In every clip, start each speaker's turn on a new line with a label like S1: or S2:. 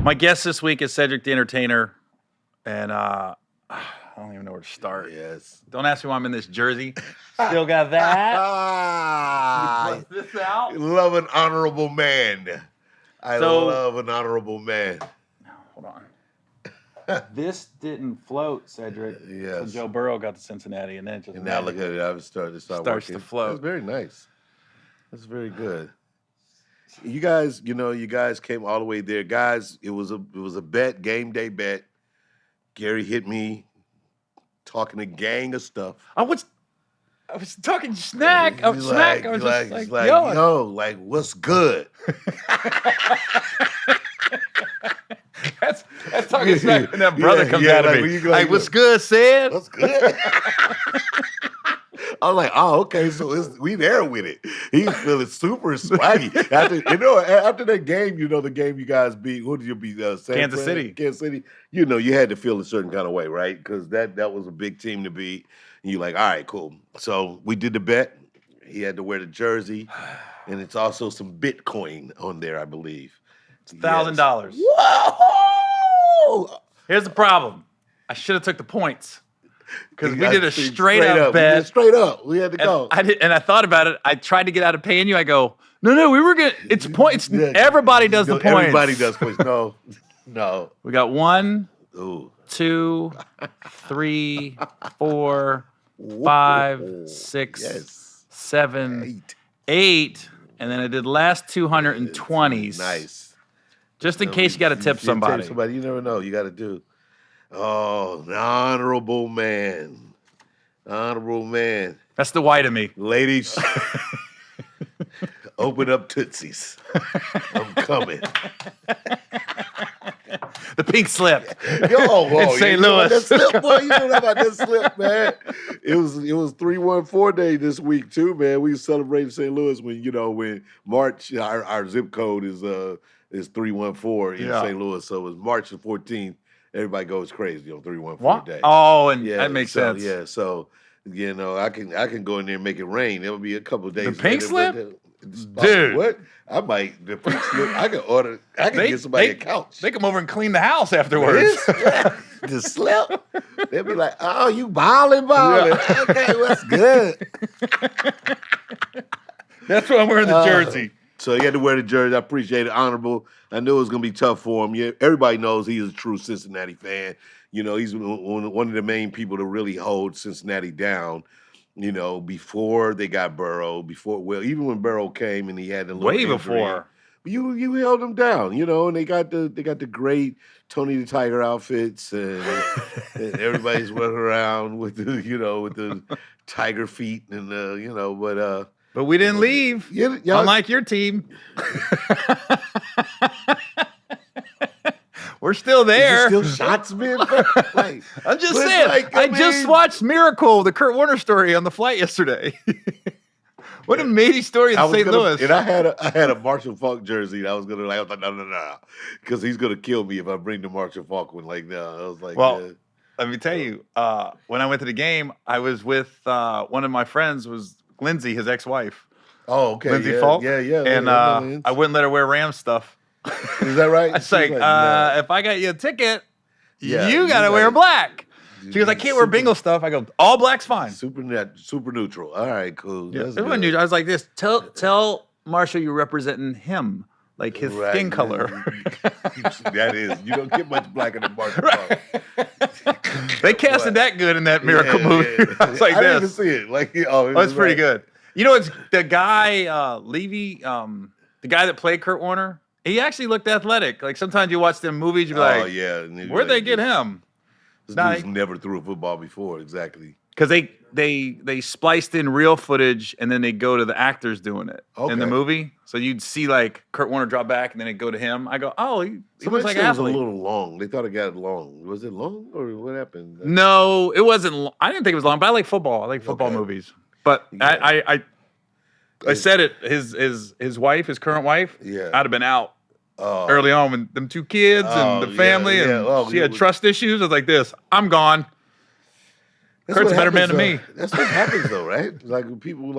S1: My guest this week is Cedric The Entertainer, and I don't even know where to start.
S2: Yes.
S1: Don't ask me why I'm in this jersey. Still got that. Bust this out.
S2: Love an honorable man. I love an honorable man.
S1: Hold on. This didn't float, Cedric.
S2: Yes.
S1: So Joe Burrow got to Cincinnati, and then it just
S2: And now look at it. I've started
S1: starts
S2: working.
S1: to float.
S2: That's very nice. That's very good. You guys, you guys came all the way there. Guys, it was a bet, game day bet. Gary hit me talking a gang of stuff.
S1: I was talking snack. I was snack. I was just like,
S2: yo, what's good?
S1: That's talking snack when that brother comes out of me. Like, what's good, Sid?
S2: What's good? I was like, oh, okay, so we there with it. He's feeling super swaggy. After that game, the game you guys beat, who did you beat?
S1: Kansas City.
S2: Kansas City. You had to feel a certain kind of way, right? Because that was a big team to beat. And you're like, all right, cool. So we did the bet. He had to wear the jersey. And it's also some Bitcoin on there, I believe.
S1: It's $1,000.
S2: Whoa!
S1: Here's the problem. I should have took the points. Because we did a straight up bet.
S2: We did straight up. We had to go.
S1: I thought about it. I tried to get out of paying you. I go, no, we were good. It's points. Yeah. Everybody does the points.
S2: Everybody does points. No.
S1: We got 1,
S2: Ooh.
S1: 2, 3, 4, 5, 6, 7, 8. And then I did last 220s.
S2: Nice.
S1: Just in case you got to tip somebody.
S2: You never know. You got to do. Oh, an honorable man. Honorable man.
S1: That's the white of me.
S2: Ladies, open up Tootsies. I'm coming.
S1: The pink slip.
S2: In
S1: St. Louis.
S2: That slip, boy. You know about that slip, man. It was 314 day this week, too, man. We celebrated St. Louis when March, our zip code is 314 in St. Louis. So it was March the 14th. Everybody goes crazy on 314 day.
S1: Oh, and that makes sense.
S2: Yeah, so I can go in there and make it rain. It'll be a couple of days.
S1: The pink slip,
S2: dude. What? I might the pink slip. I can order. I can get somebody a couch.
S1: They come over and clean the house afterwards.
S2: The slip. They'll be like, "Oh, you balling. Yeah. Okay, what's good?"
S1: That's why I'm wearing the jersey.
S2: So he had to wear the jersey. I appreciate it. Honorable. I knew it was going to be tough for him. Yeah, everybody knows he is a true Cincinnati fan. He's one of the main people to really hold Cincinnati down. Before they got Burrow, even when Burrow came and he had the
S1: way injury, before.
S2: You held them down, and they got the great Tony the Tiger outfits, and everybody's running around with the tiger feet and
S1: But we didn't leave, unlike your team. We're still there.
S2: Still shots being
S1: I'm just saying. I just watched Miracle, the Kurt Warner story, on the flight yesterday. What a amazing story in St. Louis.
S2: And I had a Marshall Faulk jersey. I was like, no, because he's gonna kill me if I bring the Marshall Faulk one. Like, no, I was like,
S1: well. Let me tell you, when I went to the game, I was with one of my friends, was Lindsay, his ex-wife.
S2: Oh, okay.
S1: Lindsay Falk.
S2: Yeah.
S1: And I wouldn't let her wear Rams stuff.
S2: Is that right?
S1: I was like, no. If I got you a ticket, you got to wear black. She goes, I can't wear bingo stuff. I go, all black's fine.
S2: Super neutral. All right, cool.
S1: Yeah, I was like this. Tell Marshall you're representing him. Like his skin color.
S2: That is. You don't get much blacker than Marshall Faulk.
S1: They casted that good in that Miracle movie. Yeah. I was like,
S2: I didn't even see it. Like,
S1: it's pretty good. It's the guy, Levy, the guy that played Kurt Warner. He actually looked athletic. Like sometimes you watch them movies, you be like, where'd they get him?
S2: This dude's never threw a football before, exactly.
S1: Because they spliced in real footage and then they go to the actors doing it in the movie. So you'd see like Kurt Warner drop back and then it go to him. I go, oh, he looks like an athlete.
S2: It was a little long. They thought it got long. Was it long or what happened?
S1: No, it wasn't. I didn't think it was long, but I like football. I like football movies. But I said it. His wife, his current wife, I'd have been out early on with them 2 kids and the family, and she had trust issues. I was like, this, I'm gone. Kurt's a better man than me.
S2: That's what happens, though, right? People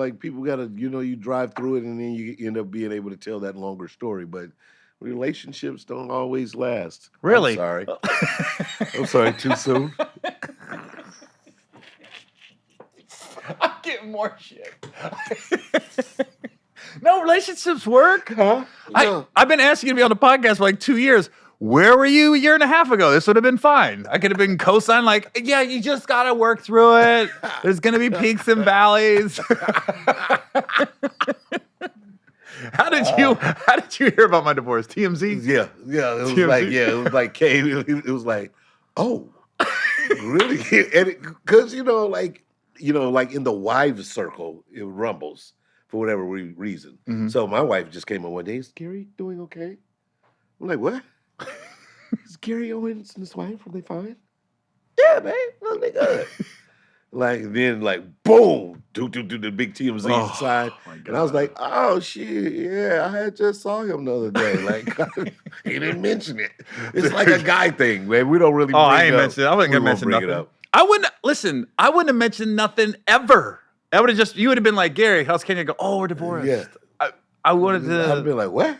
S2: gotta, you drive through it, and then you end up being able to tell that longer story. But relationships don't always last.
S1: Really?
S2: I'm sorry. I'm sorry, too soon.
S1: I'm getting more shit. No, relationships work.
S2: Huh? No.
S1: I've been asking you to be on the podcast for like 2 years. Where were you a year and a half ago? This would have been fine. I could have been co-signed like, yeah, you just got to work through it. There's going to be peaks and valleys. How did you hear about my divorce? TMZ?
S2: Yeah. It was TMZ? It was like came. It was like, oh, really? And because like in the wives' circle, it rumbles for whatever reason. Mm-hmm. So my wife just came on one day. Is Gary doing okay? I'm like, what? Is Gary Owen and his wife, are they fine? Yeah, man. Well, they good. Boom, do the big TMZ side. And I was like, oh shit, yeah, I had just saw him the other day. Like he didn't mention it. It's like a guy thing, man. We don't really
S1: I ain't mentioned it. I wasn't gonna mention nothing. I wouldn't have mentioned nothing ever. I would have just, you would have been like, Gary, how's Kenya? Go, oh, we're divorced. Yeah. I wanted to.
S2: I'd be like, what?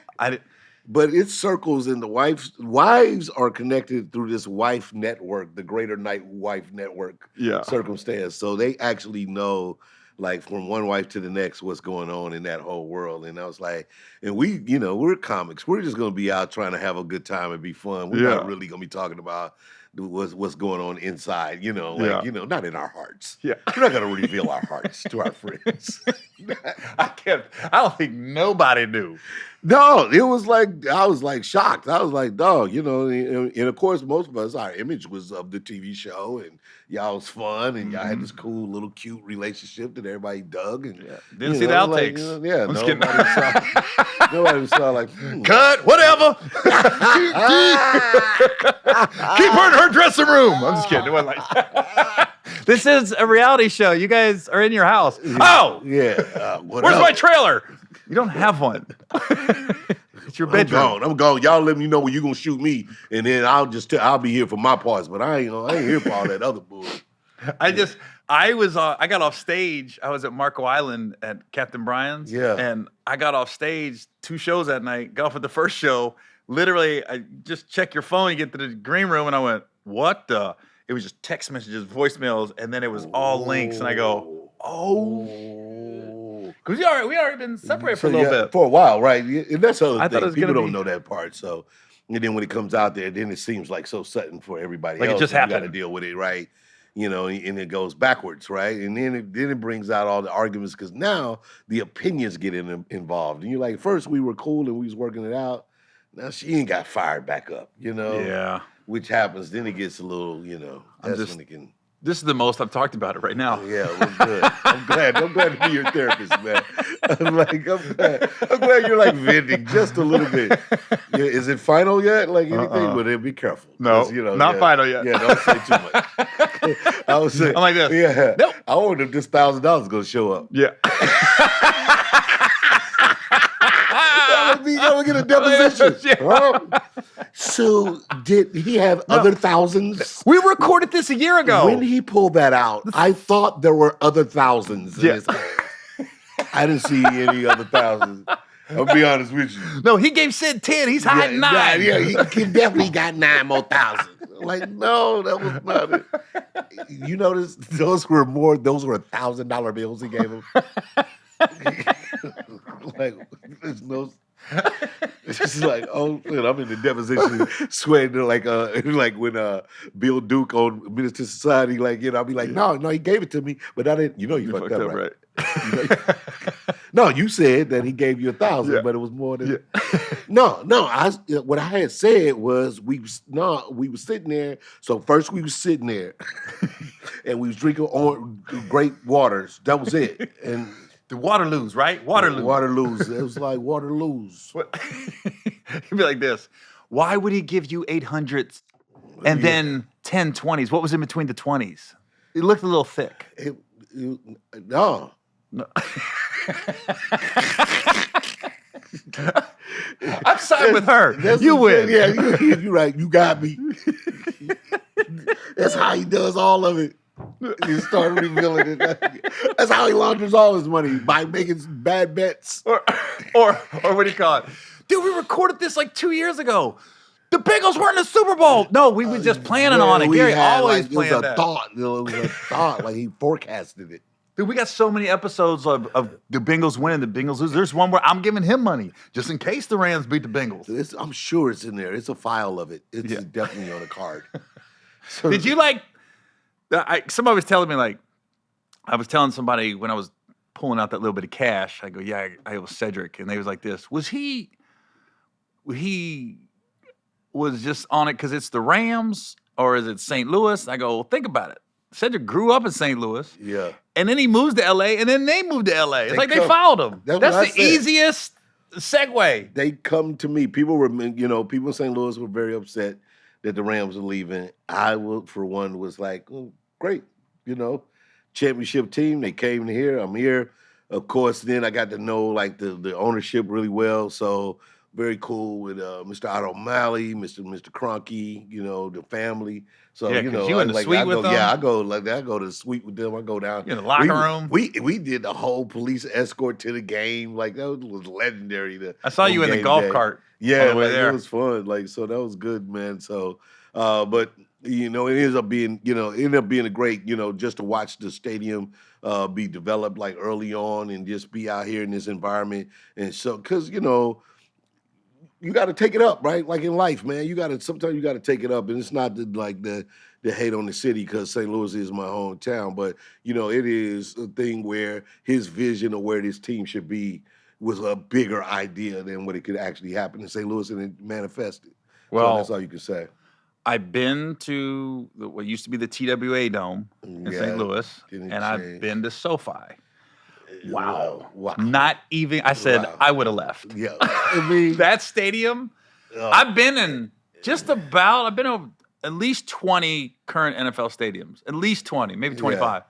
S2: But it circles, and the wives are connected through this wife network, the Greater Night Wife Network circumstance. So they actually know, like, from one wife to the next, what's going on in that whole world. And I was like, and we're comics. We're just going to be out trying to have a good time and be fun. We're not really going to be talking about what's going on inside, not in our hearts. Yeah. We're not going to reveal our hearts to our friends.
S1: I don't think nobody knew.
S2: No, it was like, I was like shocked. I was like, dog, and of course, most of us, our image was of the TV show, and y'all was fun, and y'all had this cool little cute relationship that everybody dug. And
S1: didn't see the outtakes.
S2: Nobody saw like,
S1: cut, whatever. Keep her in her dressing room. I'm just kidding. It wasn't like this is a reality show. You guys are in your house. Oh,
S2: yeah.
S1: Where's my trailer? You don't have one. It's your bedroom.
S2: I'm gone. Y'all let me know when you're gonna shoot me, and then I'll be here for my parts. But I ain't here for all that other bullshit.
S1: I got off stage. I was at Marco Island at Captain Brian's.
S2: Yeah.
S1: And I got off stage 2 shows that night. Got off at the first show. Literally, I just check your phone, you get to the green room, and I went, what the? It was just text messages, voicemails, and then it was all links. And I go, because we already been separated for a little bit.
S2: For a while, right? And that's the other thing. People don't know that part. So, and then when it comes out there, then it seems like so sudden for everybody else.
S1: It just happened.
S2: You got to deal with it, right? And it goes backwards, right? And then it brings out all the arguments because now the opinions get involved. And you're like, first we were cool and we was working it out. Now she ain't got fired back up,
S1: Yeah.
S2: Which happens. Then it gets a little, that's when it can.
S1: This is the most I've talked about it right now.
S2: Yeah, well, good. I'm glad to be your therapist, man. I'm glad you're like venting just a little bit. Yeah, is it final yet? Like anything? But be careful.
S1: No, not final yet.
S2: Yeah, don't say too much. I was saying,
S1: I'm like this.
S2: Yeah.
S1: Nope.
S2: I wonder if this $1,000 is gonna show up.
S1: Yeah.
S2: You gonna get a deposition. So did he have other thousands?
S1: We recorded this a year ago.
S2: When he pulled that out, I thought there were other thousands in his hands. I didn't see any other thousands. I'll be honest with you.
S1: No, he gave Sid 10. He's hiding 9.
S2: Yeah, he definitely got 9 more thousand. Like, no, that was not it. You notice those were $1,000 bills he gave him. Like, there's no. It's just like, oh, man, I'm in the deposition sweating like when Bill Duke on Minister Society, I'll be like, no, he gave it to me, but I didn't. You fucked up, right? No, you said that he gave you 1,000, but it was more than. Yeah. No. What I had said was we were sitting there. So first we were sitting there, and we was drinking great waters. That was it, and.
S1: The Waterloos, right? Waterloos.
S2: It was like Waterloos.
S1: He'd be like this. Why would he give you 800s and then 10 20s? What was in between the 20s? It looked a little thick.
S2: No.
S1: I'm siding with her. You win.
S2: Yeah, you're right. You got me. That's how he does all of it. He started revealing it. That's how he launders all his money, by making bad bets.
S1: Or what do you call it? dude, we recorded this like 2 years ago. The Bengals were in the Super Bowl. No, we were just planning on it. Gary always planned that.
S2: It was a thought. It was a thought. Like he forecasted it.
S1: Dude, we got so many episodes of the Bengals winning, the Bengals lose. There's one where I'm giving him money just in case the Rams beat the Bengals.
S2: I'm sure it's in there. It's a file of it. It's definitely on a card.
S1: So, did you like? Somebody was telling me like, I was telling somebody when I was pulling out that little bit of cash. I go, yeah, I was Cedric, and they was like this. Was he was just on it because it's the Rams, or is it St. Louis? I go, well, think about it. Cedric grew up in St. Louis.
S2: Yeah.
S1: And then he moves to LA, and then they moved to LA. It's like they followed him. That's the easiest segue.
S2: They come to me. People in St. Louis were very upset that the Rams were leaving. I, for one, was like, oh, great, championship team. They came here. I'm here. Of course, then I got to know like the ownership really well. So very cool with Mr. Otto O'Malley, Mr. Kroenke, the family. So
S1: you in the suite with them?
S2: Yeah, I go to the suite with them. I go down
S1: in the locker room.
S2: We did the whole police escort to the game. Like that was legendary.
S1: I saw you in the golf cart.
S2: Yeah, it was fun. Like so, that was good, man. So, but it ended up being a great just to watch the stadium be developed like early on and just be out here in this environment and so because you got to take it up, right? Like in life, man. Sometimes you got to take it up, and it's not the hate on the city because St. Louis is my hometown, but it is a thing where his vision of where this team should be was a bigger idea than what it could actually happen in St. Louis, and it manifested. Well, so that's all you can say.
S1: I've been to what used to be the TWA Dome in St. Louis, and I've been to Sofi. Wow. Not even, I said I would have left.
S2: Yeah.
S1: That stadium, I've been in I've been over at least 20 current NFL stadiums. At least 20, maybe 25.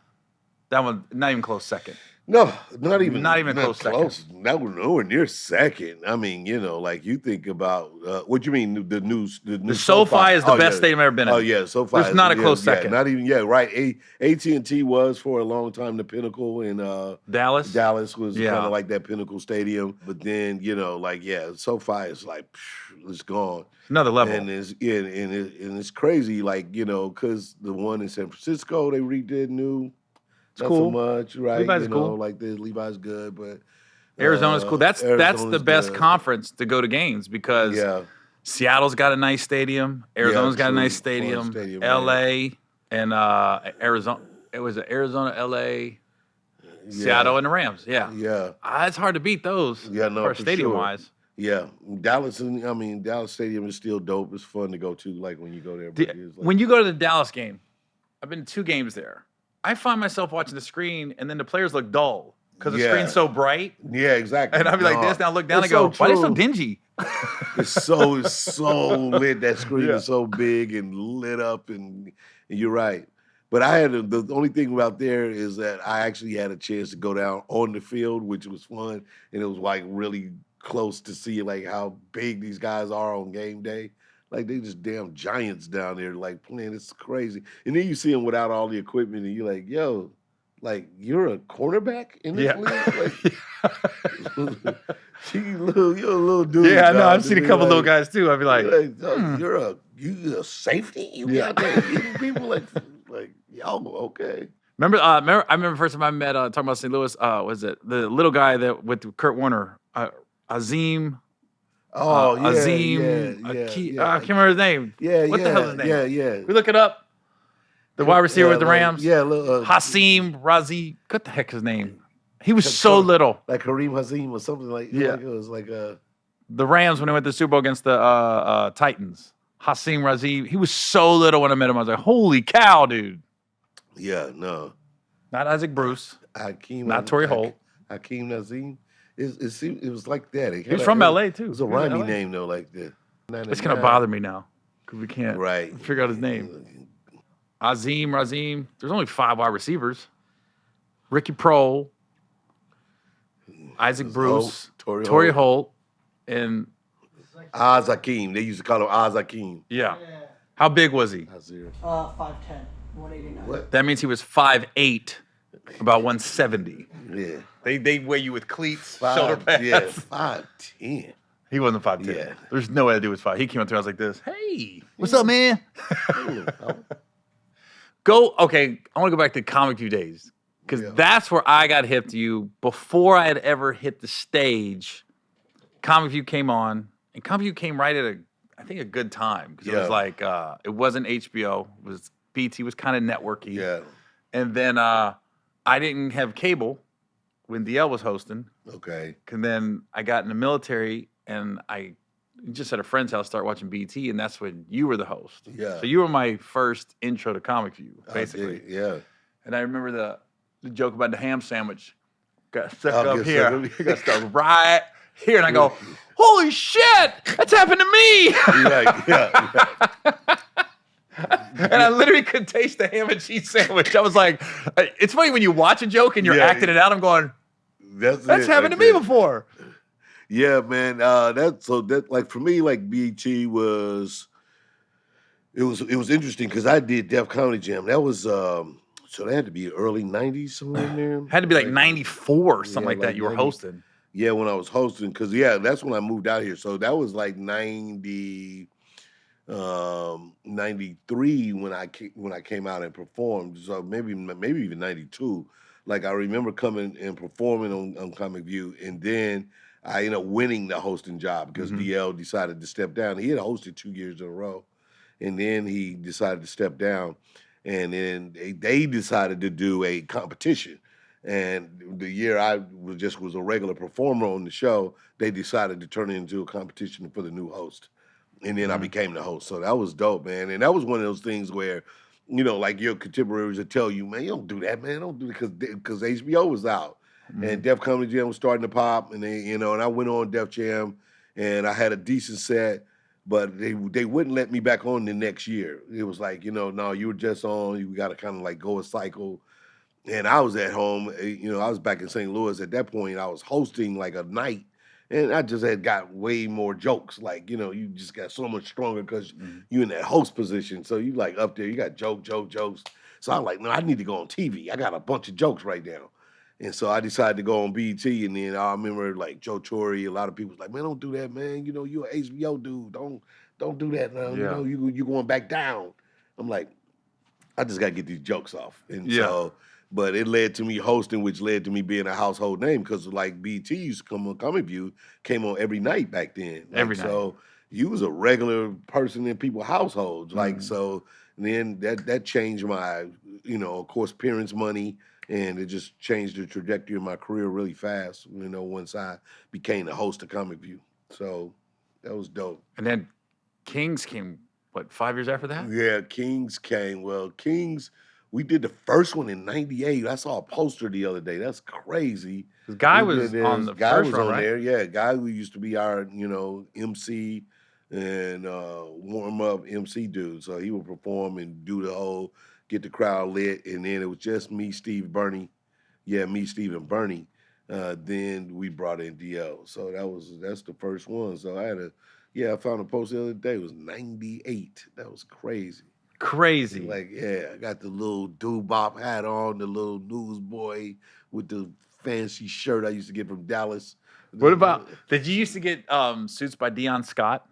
S1: That one, not even close second.
S2: No, not even
S1: close second.
S2: Nowhere near second. I mean, like you think about what you mean the new
S1: SoFi is the best stadium I've ever been in.
S2: Oh yeah, SoFi.
S1: There's not a close second.
S2: Not even right. AT&T was for a long time the pinnacle in
S1: Dallas.
S2: Dallas was kind of like that pinnacle stadium, but then SoFi is like it's gone.
S1: Another level.
S2: And it's crazy, like because the one in San Francisco they redid new.
S1: It's
S2: not
S1: cool.
S2: so much, right?
S1: Levi's cool.
S2: Like this, Levi's good, but
S1: Arizona's cool. That's the best conference to go to games because Seattle's got a nice stadium. Arizona's got a nice stadium. LA and Arizona. It was Arizona, LA, Seattle, and the Rams. Yeah. It's hard to beat those.
S2: Yeah, no, for
S1: stadium wise.
S2: Yeah, Dallas Stadium is still dope. It's fun to go to, like when you go there.
S1: When you go to the Dallas game, I've been to 2 games there. I find myself watching the screen, and then the players look dull because the screen's so bright.
S2: Yeah, exactly.
S1: And I'll be like this, now look down and go, why are they so dingy?
S2: It's so lit. That screen is so big and lit up, and you're right. But the only thing about there is that I actually had a chance to go down on the field, which was fun, and it was like really close to see like how big these guys are on game day. Like they just damn giants down there, like playing. It's crazy. And then you see them without all the equipment, and you're like, "Yo, like you're a cornerback in this league." Like, you're a little dude.
S1: Yeah, I know. I've seen a couple little guys too. I'd be like,
S2: "You're a safety." You out there hitting people like, yo, okay.
S1: Remember? I remember the first time I met talking about St. Louis. Was it the little guy that with Kurt Warner, Azim? Azim. I can't remember his name. What the hell is his name?
S2: Yeah.
S1: We look it up. The wide receiver with the Rams.
S2: Hasim
S1: Razi. What the heck is his name? He was so little.
S2: Like Kareem Hasim or something like. Like it was like
S1: the Rams when they went to the Super Bowl against the Titans. Hasim Razi. He was so little when I met him. I was like, holy cow, dude.
S2: Yeah, no.
S1: Not Isaac Bruce. Not Torrey Holt.
S2: Hakeem Nazim. It was like that.
S1: He was from LA too.
S2: It was a rhymey name though, like that.
S1: It's gonna bother me now because we can't figure out his name. Azim, Razim. There's only 5 wide receivers. Ricky Prohl, Isaac Bruce, Torrey Holt, and
S2: Oz Hakeem. They used to call him Oz Hakeem.
S1: Yeah. How big was he?
S3: 5'10", 189.
S2: What?
S1: That means he was 5'8", about 170.
S2: Yeah.
S1: They weigh you with cleats, shoulder pads.
S2: Yeah, 5'10".
S1: He wasn't 5'10".
S2: Yeah.
S1: There's no way that dude was 5. He came up to me, I was like this. Hey, what's up, man? Okay, I want to go back to Comic View days. Because that's where I got hip to you. Before I had ever hit the stage, Comic View came on. And Comic View came right at I think a good time. Because it was like, it wasn't HBO. It was BT was kind of networky.
S2: Yeah.
S1: And then I didn't have cable when DL was hosting.
S2: Okay.
S1: And then I got in the military and I just at a friend's house started watching BT, and that's when you were the host.
S2: Yeah.
S1: So you were my first intro to Comic View, basically.
S2: Yeah.
S1: And I remember the joke about the ham sandwich. Got stuck up here. Got stuck right here. And I go, holy shit, that's happened to me. And I literally could taste the ham and cheese sandwich. I was like, it's funny when you watch a joke and you're acting it out. I'm going, that's happened to me before.
S2: Yeah, man. That like for me, like BET was it was interesting because I did Def Comedy Jam. That was so that had to be early 90s somewhere in there.
S1: Had to be like 94 or something like that. You were hosting.
S2: Yeah, when I was hosting, because that's when I moved out here. So that was like 93 when I came out and performed. So maybe even 92. Like I remember coming and performing on Comic View, and then I ended up winning the hosting job because DL decided to step down. He had hosted 2 years in a row, and then he decided to step down. And then they decided to do a competition. And the year I was a regular performer on the show, they decided to turn it into a competition for the new host. And then I became the host. So that was dope, man. And that was one of those things where, like your contemporaries would tell you, man, you don't do that, man. Don't do it because HBO was out. And Def Comedy Jam was starting to pop. And and I went on Def Jam and I had a decent set. But they wouldn't let me back on the next year. It was like, no, you were just on. You got to kind of like go a cycle. And I was at home. I was back in St. Louis at that point. I was hosting like a night. And I just had got way more jokes. Like, you just got so much stronger because you're in that host position. So you like up there, you got jokes. So I'm like, no, I need to go on TV. I got a bunch of jokes right now. And so I decided to go on BET, and then I remember like Joe Torre, a lot of people was like, man, don't do that, man. You're an HBO dude. Don't do that now.
S1: Yeah.
S2: You're going back down. I'm like, I just got to get these jokes off. And so, but it led to me hosting, which led to me being a household name because like BET used to come on Comic View, came on every night back then.
S1: Every night.
S2: So you was a regular person in people's households. Like, so then that changed my, of course, parents' money. And it just changed the trajectory of my career really fast, once I became the host of Comic View. So that was dope.
S1: And then Kings came, 5 years after that?
S2: Yeah, Kings came. Well, Kings, we did the first one in 98. I saw a poster the other day. That's crazy.
S1: Guy was on the
S2: Guy
S1: first
S2: was
S1: one,
S2: on
S1: right?
S2: there. Yeah, Guy who used to be our, MC and warm-up MC dude. So he would perform and do the whole get the crowd lit, and then it was just me, Steve, Bernie. Yeah, me, Steve, and Bernie. Then we brought in DL. So that's the first one. So I found a post the other day. It was 98. That was crazy.
S1: Crazy.
S2: Like, I got the little doo-bop hat on, the little newsboy with the fancy shirt I used to get from Dallas.
S1: What about, did you used to get suits by Deon Scott?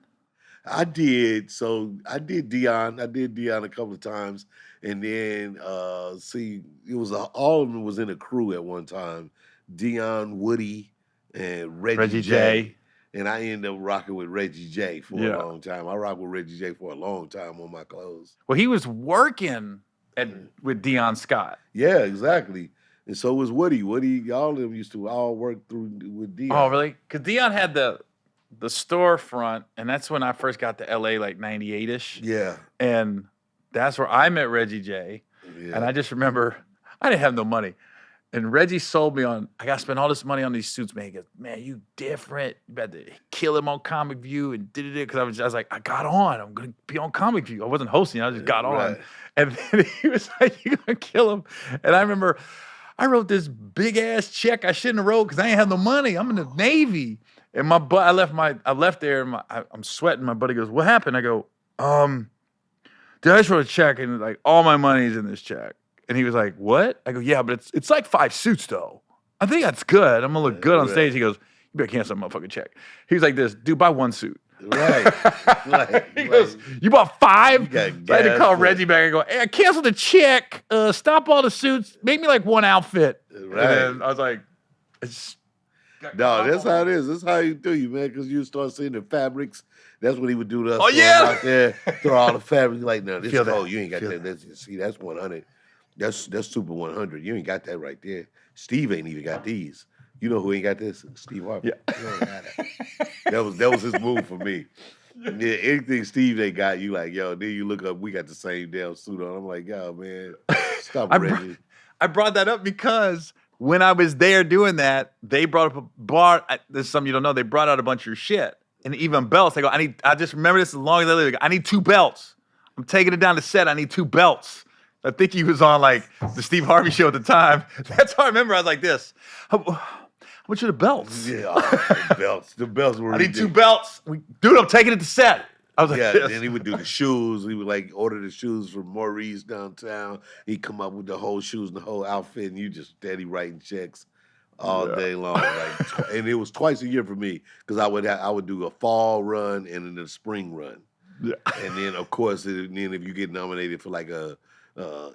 S2: I did. So I did Deon. I did Deon a couple of times. And then, it was all of them was in a crew at one time. Deon, Woody, and Reggie J. And I ended up rocking with Reggie J for a long time. I rocked with Reggie J for a long time on my clothes.
S1: Well, he was working with Deon Scott.
S2: Yeah, exactly. And so was Woody. Woody, all of them used to all work through with Deon.
S1: Oh, really? Because Deon had the storefront, and that's when I first got to LA, like 98-ish.
S2: Yeah.
S1: And that's where I met Reggie J. Yeah. And I just remember I didn't have no money. And Reggie sold me on, I got to spend all this money on these suits, man. He goes, man, you different. You better kill him on Comic View and did it. Because I was like, I got on. I'm going to be on Comic View. I wasn't hosting. I just got on. And then he was like, you're going to kill him. And I remember I wrote this big-ass check I shouldn't have wrote because I ain't have no money. I'm in the Navy. And my butt, I left there. And I'm sweating. My buddy goes, what happened? I go, dude, I just wrote a check. And like all my money is in this check. And he was like, what? I go, yeah, but it's like 5 suits, though. I think that's good. I'm going to look good on stage. He goes, You better cancel that motherfucking check. He was like this, dude, buy one suit.
S2: Right.
S1: He goes, you bought 5? I had to call Reggie back and go, hey, I canceled the check. Stop all the suits. Make me like one outfit.
S2: Right.
S1: And then I was like,
S2: no, that's how it is. That's how you do you, man, because you start seeing the fabrics. That's what he would do to us.
S1: Oh, yeah.
S2: Out there, throw all the fabrics. Like, no, this is cold. You ain't got
S1: that.
S2: That's 100. That's super 100. You ain't got that right there. Steve ain't even got these. You know who ain't got this? Steve Harvey. Yeah. That was his move for me. Yeah, anything Steve ain't got, you like, yo, then you look up, we got the same damn suit on. I'm like, yo, man, stop Reggie.
S1: I brought that up because when I was there doing that, they brought up this is something you don't know, they brought out a bunch of shit. And even belts. I go, I just remember this as long as I live. I need 2 belts. I'm taking it down to set. I need 2 belts. I think he was on like the Steve Harvey show at the time. That's how I remember. I was like this. How much are the belts?
S2: Yeah, the belts. The belts were.
S1: I need 2 belts. Dude, I'm taking it to set. I was like,
S2: yeah. Then he would do the shoes. He would like order the shoes from Maurice downtown. He'd come up with the whole shoes and the whole outfit, and you just steady writing checks all day long. Like, and it was twice a year for me because I would do a fall run and then a spring run. Yeah. And then of course, then if you get nominated for like a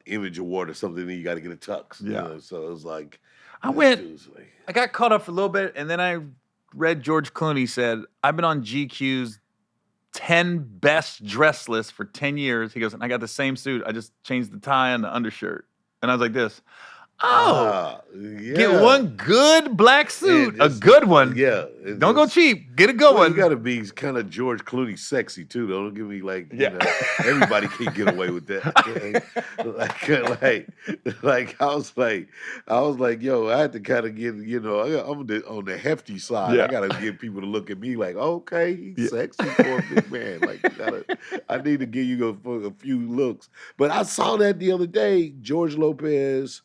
S2: image award or something, then you got to get a tux. Yeah. You know? So it was like
S1: I got caught up for a little bit, and then I read George Clooney said, I've been on GQ's 10 best dress list for 10 years. He goes, and I got the same suit. I just changed the tie and the undershirt. And I was like this. Oh, get one good black suit, a good one.
S2: Yeah.
S1: Don't go cheap. Get a good one.
S2: You got to be kind of George Clooney sexy, too. Don't give me like, you know, everybody can't get away with that. like, I was like, yo, I had to kind of get, you know, I'm on the hefty side. Yeah. I got to get people to look at me like, okay, he's sexy for a big man. Like, I need to give you a few looks. But I saw that the other day, George Lopez,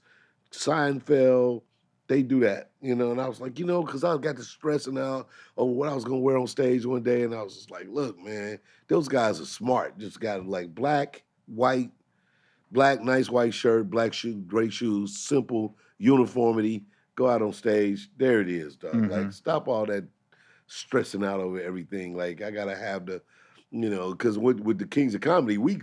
S2: Seinfeld, they do that, you know, and I was like, you know, because I got to stressing out over what I was going to wear on stage one day, and I was just like, look, man, those guys are smart. Just got like black, nice white shirt, black shoe, gray shoes, simple uniformity, go out on stage. There it is, dog. Mm-hmm. Like, stop all that stressing out over everything. Like, I got to have the, you know, because with the Kings of Comedy, we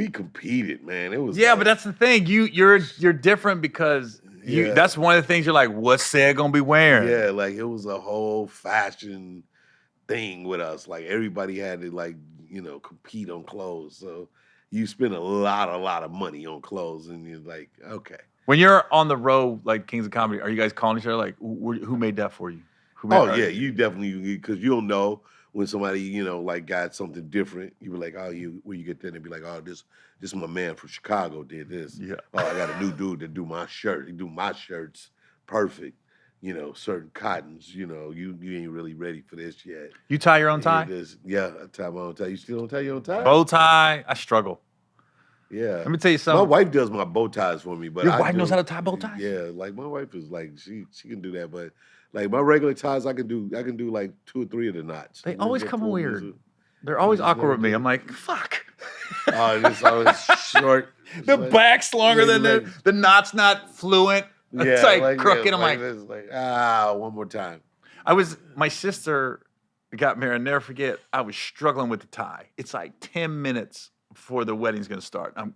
S2: competed, man. It was
S1: but that's the thing. You're different because that's one of the things you're like, what's Ced gonna be wearing?
S2: Yeah, like it was a whole fashion thing with us. Like everybody had to like, you know, compete on clothes. So you spend a lot of money on clothes, and you're like, okay.
S1: When you're on the road, like Kings of Comedy, are you guys calling each other like, who made that for you?
S2: You definitely, because you don't know. When somebody, you know, like got something different, you be like, oh, where you get that? And be like, oh, this my man from Chicago did this. Yeah. Oh, I got a new dude that do my shirt. He do my shirts perfect. You know, certain cottons, you know, you ain't really ready for this yet.
S1: You tie your own tie?
S2: I tie my own tie. You still don't tie your own tie?
S1: Bow tie, I struggle.
S2: Yeah.
S1: Let me tell you something.
S2: My wife does my bow ties for me. But
S1: your wife knows how to tie bow ties?
S2: Yeah, like my wife is like, she can do that, but like my regular ties, I can do like 2 or 3 of the knots.
S1: They always come weird. They're always awkward with me. I'm like, fuck.
S2: Oh, it's always short.
S1: The back's longer than the knot's not fluent. Yeah, it's like crooked. I'm like,
S2: one more time.
S1: My sister got married. I'll never forget. I was struggling with the tie. It's like 10 minutes before the wedding's gonna start. And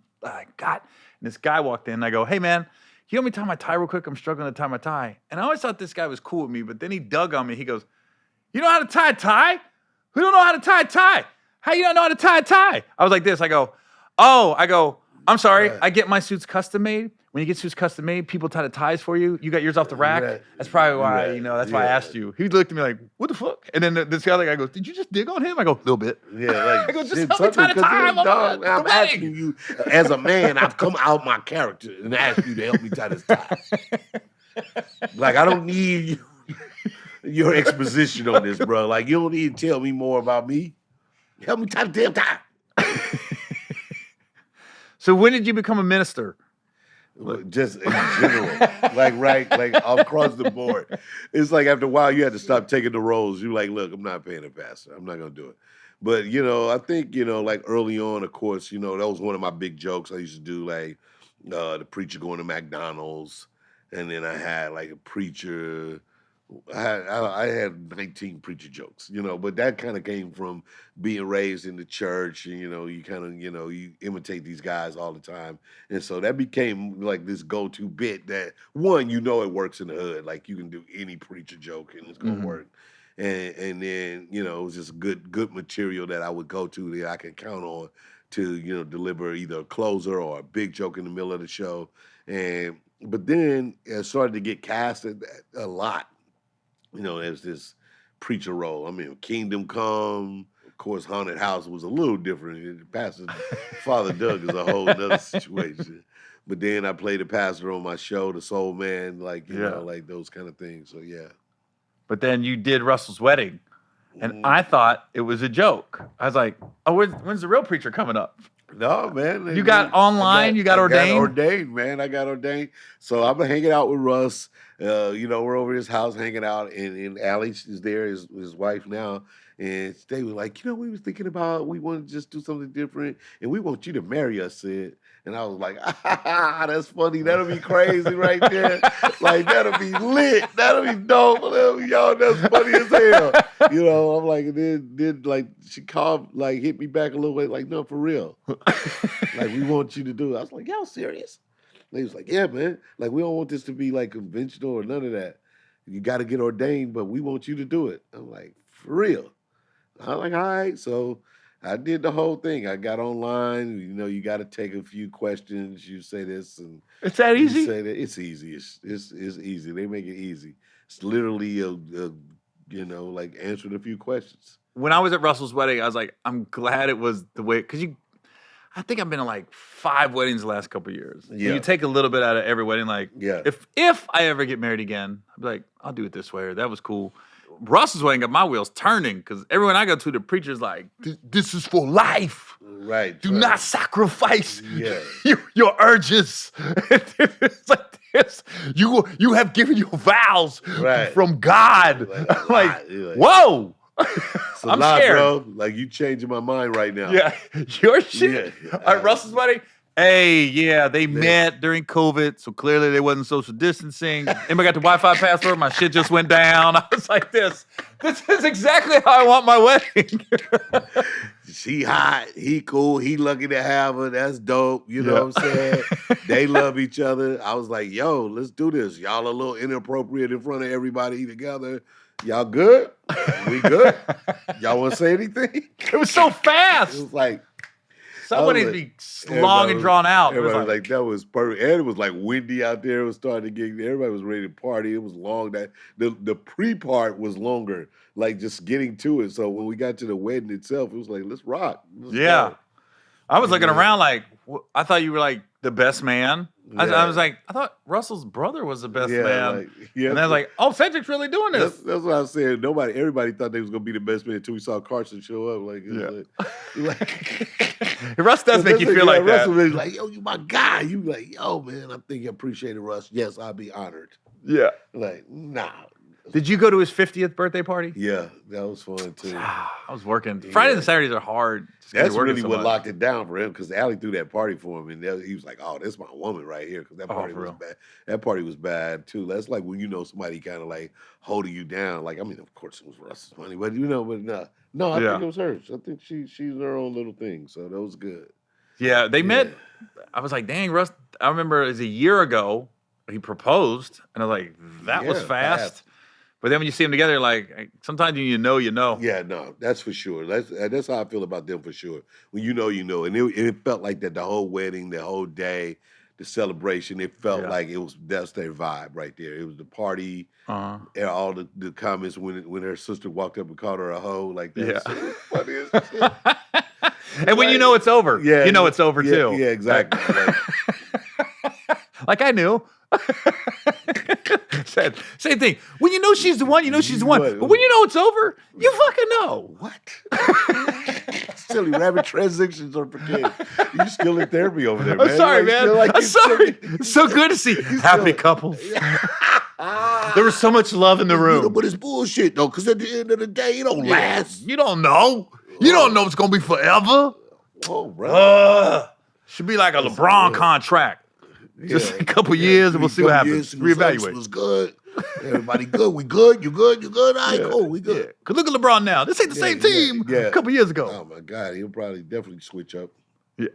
S1: this guy walked in. And I go, hey man, you want me to tie my tie real quick? I'm struggling to tie my tie. And I always thought this guy was cool with me, but then he dug on me. He goes, you know how to tie a tie? Who don't know how to tie a tie? How you don't know how to tie a tie? I was like this. I go, I'm sorry. I get my suits custom made. When you get suits custom made, people tie the ties for you. You got yours off the rack. Right. That's probably why, you know, that's why I asked you. He looked at me like, what the fuck? And then this other guy goes, did you just dig on him? I go, a little bit.
S2: Yeah, like,
S1: I go, just help me tie the tie.
S2: I'm asking you, as a man, I've come out my character and asked you to help me tie this tie. Like, I don't need your exposition on this, bro. Like, you don't need to tell me more about me. Help me tie the damn tie.
S1: So when did you become a minister?
S2: Just in general, like across the board. It's like after a while you had to stop taking the roles. You're like, look, I'm not paying a pastor. I'm not gonna do it. But you know, I think like early on, of course, that was one of my big jokes. I used to do like the preacher going to McDonald's, and then I had like a preacher I had 19 preacher jokes, but that kind of came from being raised in the church, and you kind of you imitate these guys all the time, and so that became like this go-to bit that it works in the hood, like you can do any preacher joke and it's gonna work, and then it was just good material that I would go to that I could count on to deliver either a closer or a big joke in the middle of the show, but then it started to get casted a lot. As this preacher role. I mean, Kingdom Come, of course, Haunted House was a little different. Pastor Father Doug is a whole other situation. But then I played the pastor on my show, The Soul Man, like those kind of things. So yeah.
S1: But then you did Russell's Wedding, and I thought it was a joke. I was like, "Oh, when's the real preacher coming up?"
S2: No, man.
S1: You got online? You got ordained?
S2: I got ordained, man. I got ordained. So I've been hanging out with Russ. We're over at his house hanging out, and Allie is there, his wife now. And they were like, we was thinking about, we want to just do something different, and we want you to marry us, Sid. And I was like, that's funny. That'll be crazy right there. Like, that'll be lit. That'll be dope. Y'all, that's funny as hell. I'm like, then like, she called, like, hit me back a little bit, like, no, for real. Like, we want you to do it. I was like, y'all serious? And he was like, yeah, man. Like, we don't want this to be, like, conventional or none of that. You got to get ordained, but we want you to do it. I'm like, for real? I'm like, all right. So I did the whole thing. I got online. You got to take a few questions. You say this, and
S1: it's that easy.
S2: You say that. It's easy. It's easy. They make it easy. It's literally like answering a few questions.
S1: When I was at Russell's wedding, I was like, I'm glad it was the way, because I think I've been to like 5 weddings the last couple of years. Yeah. You take a little bit out of every wedding. Like, if I ever get married again, I'd be like, I'll do it this way, or that was cool. Russell's wedding got my wheels turning, because everyone I go to, the preacher's like, this is for life.
S2: Right.
S1: Do not sacrifice your urges. It's like this. You have given your vows from God. Like, whoa. I'm scared,
S2: bro. Like, you changing my mind right now.
S1: Yeah, your shit. Yeah. All right, Russell's wedding. Hey, they met during COVID, so clearly they wasn't social distancing. Anybody got the Wi-Fi password? My shit just went down. I was like, this is exactly how I want my wedding.
S2: She hot, he cool, he lucky to have her. That's dope. You know what I'm saying? They love each other. I was like, yo, let's do this. Y'all a little inappropriate in front of everybody together. Y'all good? We good? Y'all want to say anything?
S1: It was so fast.
S2: It was like,
S1: somebody be long and drawn out.
S2: Everybody was like, that was perfect. And it was like windy out there. It was starting to get, everybody was ready to party. It was long. That the pre-part was longer, like just getting to it. So when we got to the wedding itself, it was like, let's rock. Let's go.
S1: I was looking around like, I thought you were like the best man. I was like, I thought Russell's brother was the best man. Like, and I was like, oh, Cedric's really doing this.
S2: That's what I was saying. Everybody thought they was going to be the best man until we saw Carson show up.
S1: Russ does make you feel like that.
S2: Russ was like, yo, you my guy. You like, yo, man, I think you appreciate it, Russ. Yes, I'll be honored.
S1: Yeah.
S2: Like, nah.
S1: Did you go to his 50th birthday party?
S2: Yeah, that was fun too.
S1: I was working. Fridays and Saturdays are hard.
S2: That's really what locked it down for him, because Allie threw that party for him, and he was like, "Oh, that's my woman right here," because that party was bad. That party was bad too. That's like when somebody kind of like holding you down. Like, I mean, of course it was Russ's money, but no, I think it was hers. I think she's her own little thing. So that was good.
S1: Yeah, they met. I was like, dang, Russ. I remember it was a year ago he proposed, and I was like, that was fast. But then when you see them together, you're like, sometimes you know.
S2: Yeah, no, that's for sure. That's how I feel about them for sure. When you know. And it felt like that the whole wedding, the whole day, the celebration, it felt like that's their vibe right there. It was the party, and all the comments when her sister walked up and called her a hoe, like that.
S1: Yeah.
S2: So it was funny as shit.
S1: And when you know it's over, you know it's over too.
S2: Yeah, exactly.
S1: Like I knew. Same thing. When you know she's the one, you know she's the one. But when you know it's over, you fucking know.
S2: What? Silly rabbit transitions are for kids. You still in therapy over there, man.
S1: I'm sorry, man. I'm sorry. It's so good to see happy couples. There was so much love in the room.
S2: But it's bullshit, though, because at the end of the day, it don't last.
S1: You don't know. You don't know it's going to be forever.
S2: Oh, bro.
S1: Should be like a LeBron contract. Just a couple years, and we'll see what happens. Reevaluate.
S2: Was good. Everybody good? We good? You good? You good? All right, cool. We good.
S1: Yeah. Cause look at LeBron now. This ain't the same team a couple years ago.
S2: Oh my God, he'll probably definitely switch up.
S1: Yeah.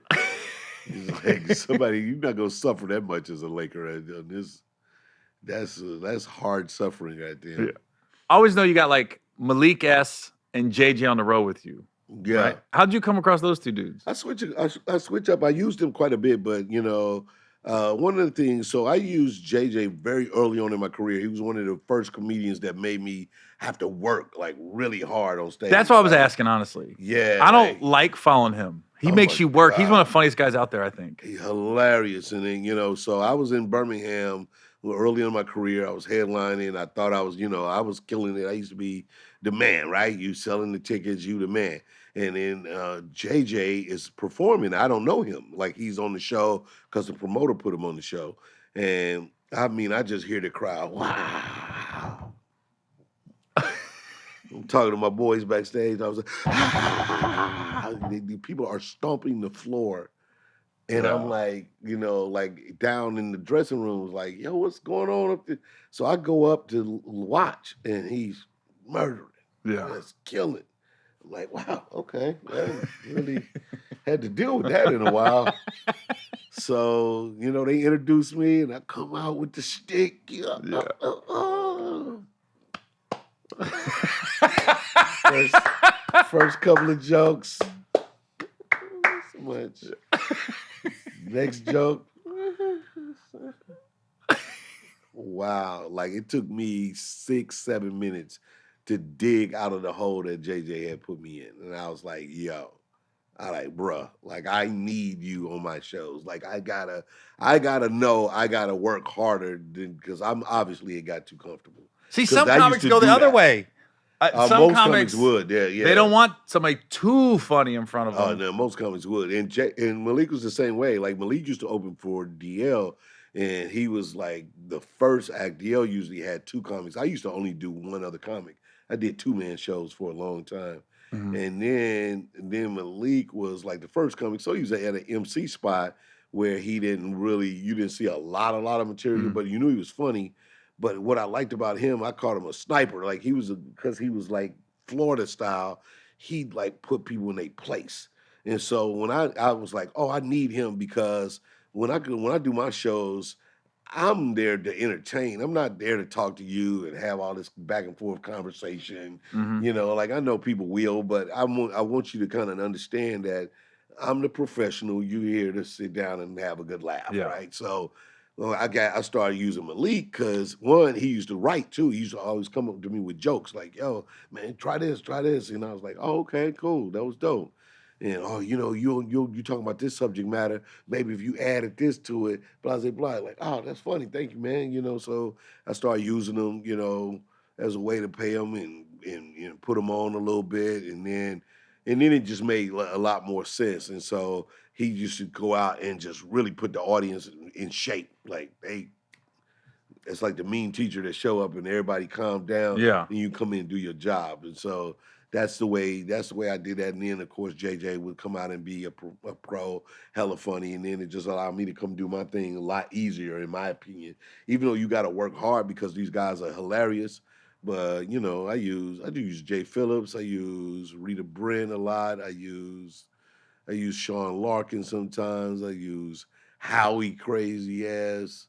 S2: He's like, somebody, you're not gonna suffer that much as a Laker. That's hard suffering right there.
S1: Yeah. I always know you got like Malik S and JJ on the road with you.
S2: Yeah.
S1: Right? How'd you come across those two dudes?
S2: I switch up. I used them quite a bit, but one of the things. So I used JJ very early on in my career. He was one of the first comedians that made me have to work like really hard on stage.
S1: That's what I was asking, honestly.
S2: Yeah,
S1: I don't like following him. He makes you work. God. He's one of the funniest guys out there, I think.
S2: He's hilarious. And then, so I was in Birmingham early in my career. I was headlining. I thought I was killing it. I used to be the man, right? You selling the tickets, you the man. And then JJ is performing. I don't know him. Like, he's on the show because the promoter put him on the show. And I mean, I just hear the crowd, wow. I'm talking to my boys backstage. I was like, the people are stomping the floor. And I'm like, like down in the dressing room, like, yo, what's going on up there? So I go up to watch, and he's murdering.
S1: Yeah.
S2: That's killing. I'm like, wow, okay. I really had to deal with that in a while. So, they introduced me, and I come out with the stick. First couple of jokes. So much. Next joke. Wow. Like, it took me 6-7 minutes to dig out of the hole that JJ had put me in. And I was like, yo, bruh, like, I need you on my shows. Like, I gotta know I gotta work harder because I'm obviously it got too comfortable.
S1: See, some comics go the other way.
S2: Most comics would, yeah.
S1: They don't want somebody too funny in front of them.
S2: Oh, no, most comics would. And Malik was the same way. Like, Malik used to open for DL, and he was like the first act. DL usually had 2 comics. I used to only do one other comic. I did 2-man shows for a long time. Mm-hmm. And then Malik was like the first comic. So he was at an MC spot where you didn't see a lot of material, but you knew he was funny. But what I liked about him, I called him a sniper. Like, because he was like Florida style, he'd like put people in their place. And so when I was like, oh, I need him because when I do my shows, I'm there to entertain. I'm not there to talk to you and have all this back and forth conversation. Mm-hmm. Like, I know people will, but I want you to kind of understand that I'm the professional. You're here to sit down and have a good laugh, right? So I started using Malik because, one, he used to write too. He used to always come up to me with jokes like, yo, man, try this. And I was like, oh, okay, cool. That was dope. And, you talking about this subject matter. Maybe if you added this to it, blah, blah, blah. Like, oh, that's funny. Thank you, man. So I started using them, as a way to pay them and put them on a little bit. And then it just made a lot more sense. And so he used to go out and just really put the audience in shape. Like, it's like the mean teacher that show up and everybody calm down. Yeah. And you come in and do your job. And so that's the way I did that. And then, of course, JJ would come out and be a pro, hella funny. And then it just allowed me to come do my thing a lot easier, in my opinion. Even though you got to work hard because these guys are hilarious. But, I do use Jay Phillips. I use Rita Brent a lot. I use Sean Larkin sometimes. I use Howie crazy ass.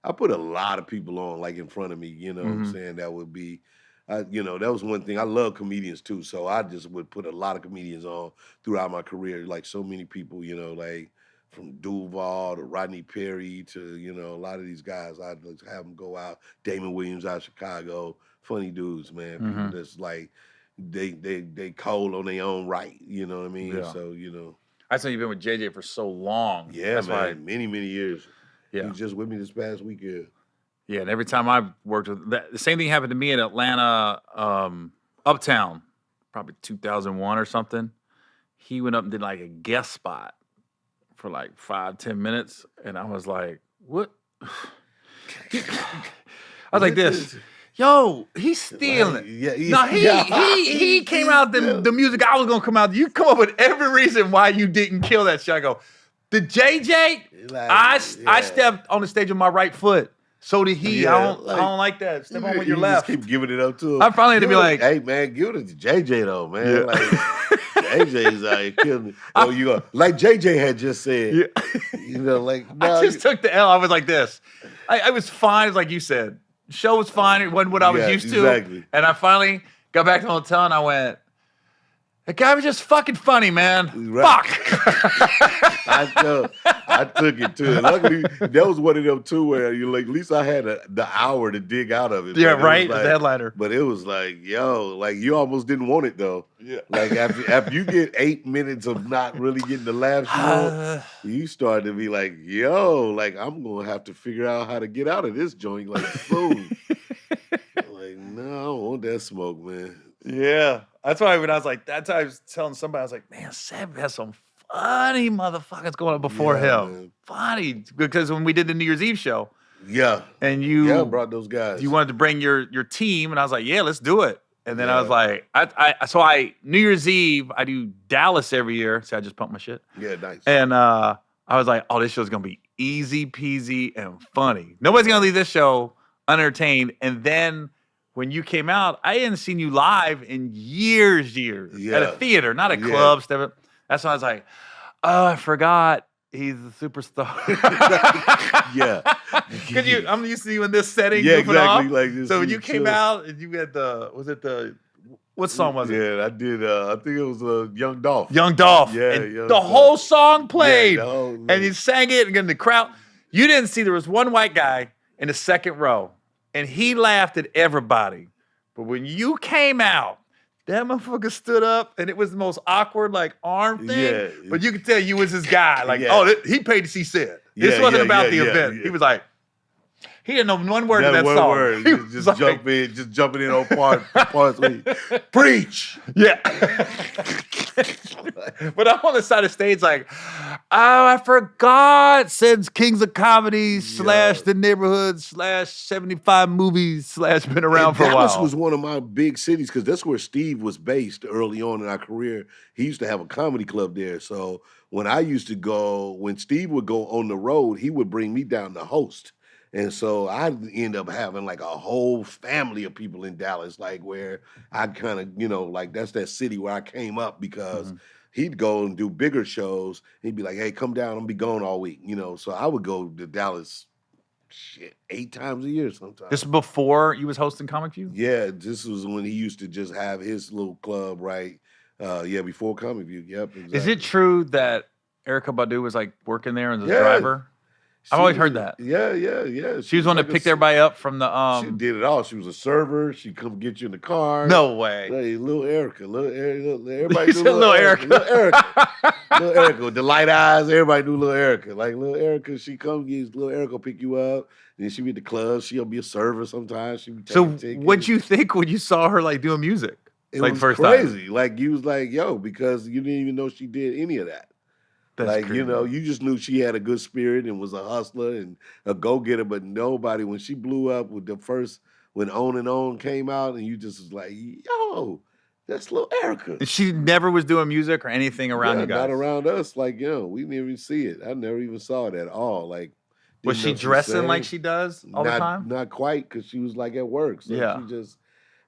S2: I put a lot of people on, like, in front of me, what I'm saying? That would be... that was one thing. I love comedians too, so I just would put a lot of comedians on throughout my career. Like, so many people, like from Duval to Rodney Perry to, a lot of these guys, I'd have them go out. Damon Williams out of Chicago, funny dudes, man. People that's like, they cold on their own right, you know what I mean? Yeah. So,
S1: I saw you've been with JJ for so long.
S2: Yeah, that's man, many years. Yeah. He was just with me this past weekend.
S1: Yeah, and every time I worked with the same thing happened to me in Atlanta, Uptown, probably 2001 or something. He went up and did like a guest spot for like 5-10 minutes, and I was like, "What?" I was like, "This, yo, he's stealing." He came out the music I was gonna come out. You come up with every reason why you didn't kill that shit. I go, the JJ, I stepped on the stage with my right foot. So did he.
S2: Yeah,
S1: I don't like that. Step on with your left.
S2: Just keep giving it up to him.
S1: I finally had to be like,
S2: hey man, give it to JJ though, man.
S1: Yeah.
S2: Like JJ's like killing it. Oh, you go like JJ had just said.
S1: Yeah.
S2: You know, like
S1: I just took the L. I was like this. I was fine, it's like you said. The show was fine. It wasn't what I was used to.
S2: Exactly.
S1: And I finally got back to the hotel and I went, that guy was just fucking funny, man.
S2: Right.
S1: Fuck.
S2: I took it too. Luckily, that was one of them too where you like. At least I had the hour to dig out of it.
S1: Yeah, right.
S2: Like,
S1: the headliner.
S2: But it was like, yo, like you almost didn't want it though.
S1: Yeah.
S2: Like after you get 8 minutes of not really getting the laughs, you start to be like, yo, like I'm gonna have to figure out how to get out of this joint like soon. Like, no, I don't want that smoke, man.
S1: Yeah. That's why when I was like, that's why I was telling somebody, I was like, man, Seb has some funny motherfuckers going on before him. Man. Funny. Because when we did the New Year's Eve show.
S2: Yeah.
S1: And you
S2: brought those guys.
S1: You wanted to bring your team, and I was like, yeah, let's do it. And then I was like, I New Year's Eve, I do Dallas every year. See, I just pumped my shit.
S2: Yeah, nice.
S1: And I was like, oh, this show's gonna be easy peasy and funny. Nobody's gonna leave this show unentertained. And then when you came out, I hadn't seen you live in years at a theater, not a club. Stuff. That's why I was like, oh, I forgot he's a superstar.
S2: Yeah.
S1: Because I'm used to you in this setting.
S2: Yeah,
S1: exactly.
S2: Off. Like this.
S1: So when you came out and you had what song was it?
S2: Yeah, I did. I think it was Young Dolph.
S1: Young Dolph.
S2: Yeah,
S1: and the whole song played.
S2: Yeah,
S1: and you sang it and in the crowd. You didn't see there was one white guy in the second row. And he laughed at everybody. But when you came out, that motherfucker stood up, and it was the most awkward, like, arm thing. Yeah. But you could tell you was his guy. Like, he paid to see Sid. This wasn't about the event. Yeah. He was like, he didn't know one word of that song.
S2: Word. Just like, jumping in on parts. Preach.
S1: Yeah. But I'm on the side of the stage like, oh, I forgot. Since Kings of Comedy / The Neighborhood / 75 movies / been around for a while.
S2: Dallas was one of my big cities because that's where Steve was based early on in our career. He used to have a comedy club there. So when I used to go, when Steve would go on the road, he would bring me down to host. And so I'd end up having like a whole family of people in Dallas, like where I'd kind of, like that's that city where I came up because he'd go and do bigger shows. He'd be like, hey, come down, I'm gonna be gone all week, So I would go to Dallas 8 times a year sometimes.
S1: This before you was hosting Comic View?
S2: Yeah, this was when he used to just have his little club, right? Before Comic View. Yep. Exactly.
S1: Is it true that Erykah Badu was like working there as a driver? I've always heard that.
S2: Yeah.
S1: She was one that picked everybody up from the.
S2: She did it all. She was a server. She'd come get you in the car.
S1: No way.
S2: Hey, little Erykah, everybody knew
S1: little Erykah.
S2: Little Erykah with the light eyes. Everybody knew little Erykah. Like little Erykah, she come get little Erykah pick you up. Then she be at the club. She'll be a server sometimes. She be taking tickets.
S1: What'd you think when you saw her like doing music?
S2: It
S1: like
S2: was
S1: first
S2: crazy.
S1: time?
S2: Like you was like, yo, because you didn't even know she did any of that.
S1: That's
S2: like,
S1: crazy.
S2: You just knew she had a good spirit and was a hustler and a go-getter, but nobody, when she blew up with when On and On came out, and you just was like, yo, that's little Erykah.
S1: And she never was doing music or anything around you guys?
S2: Not around us. Like, we didn't even see it. I never even saw it at all. Like,
S1: was she dressing like she does all the time?
S2: Not quite, because she was like at work. So
S1: yeah.
S2: She just,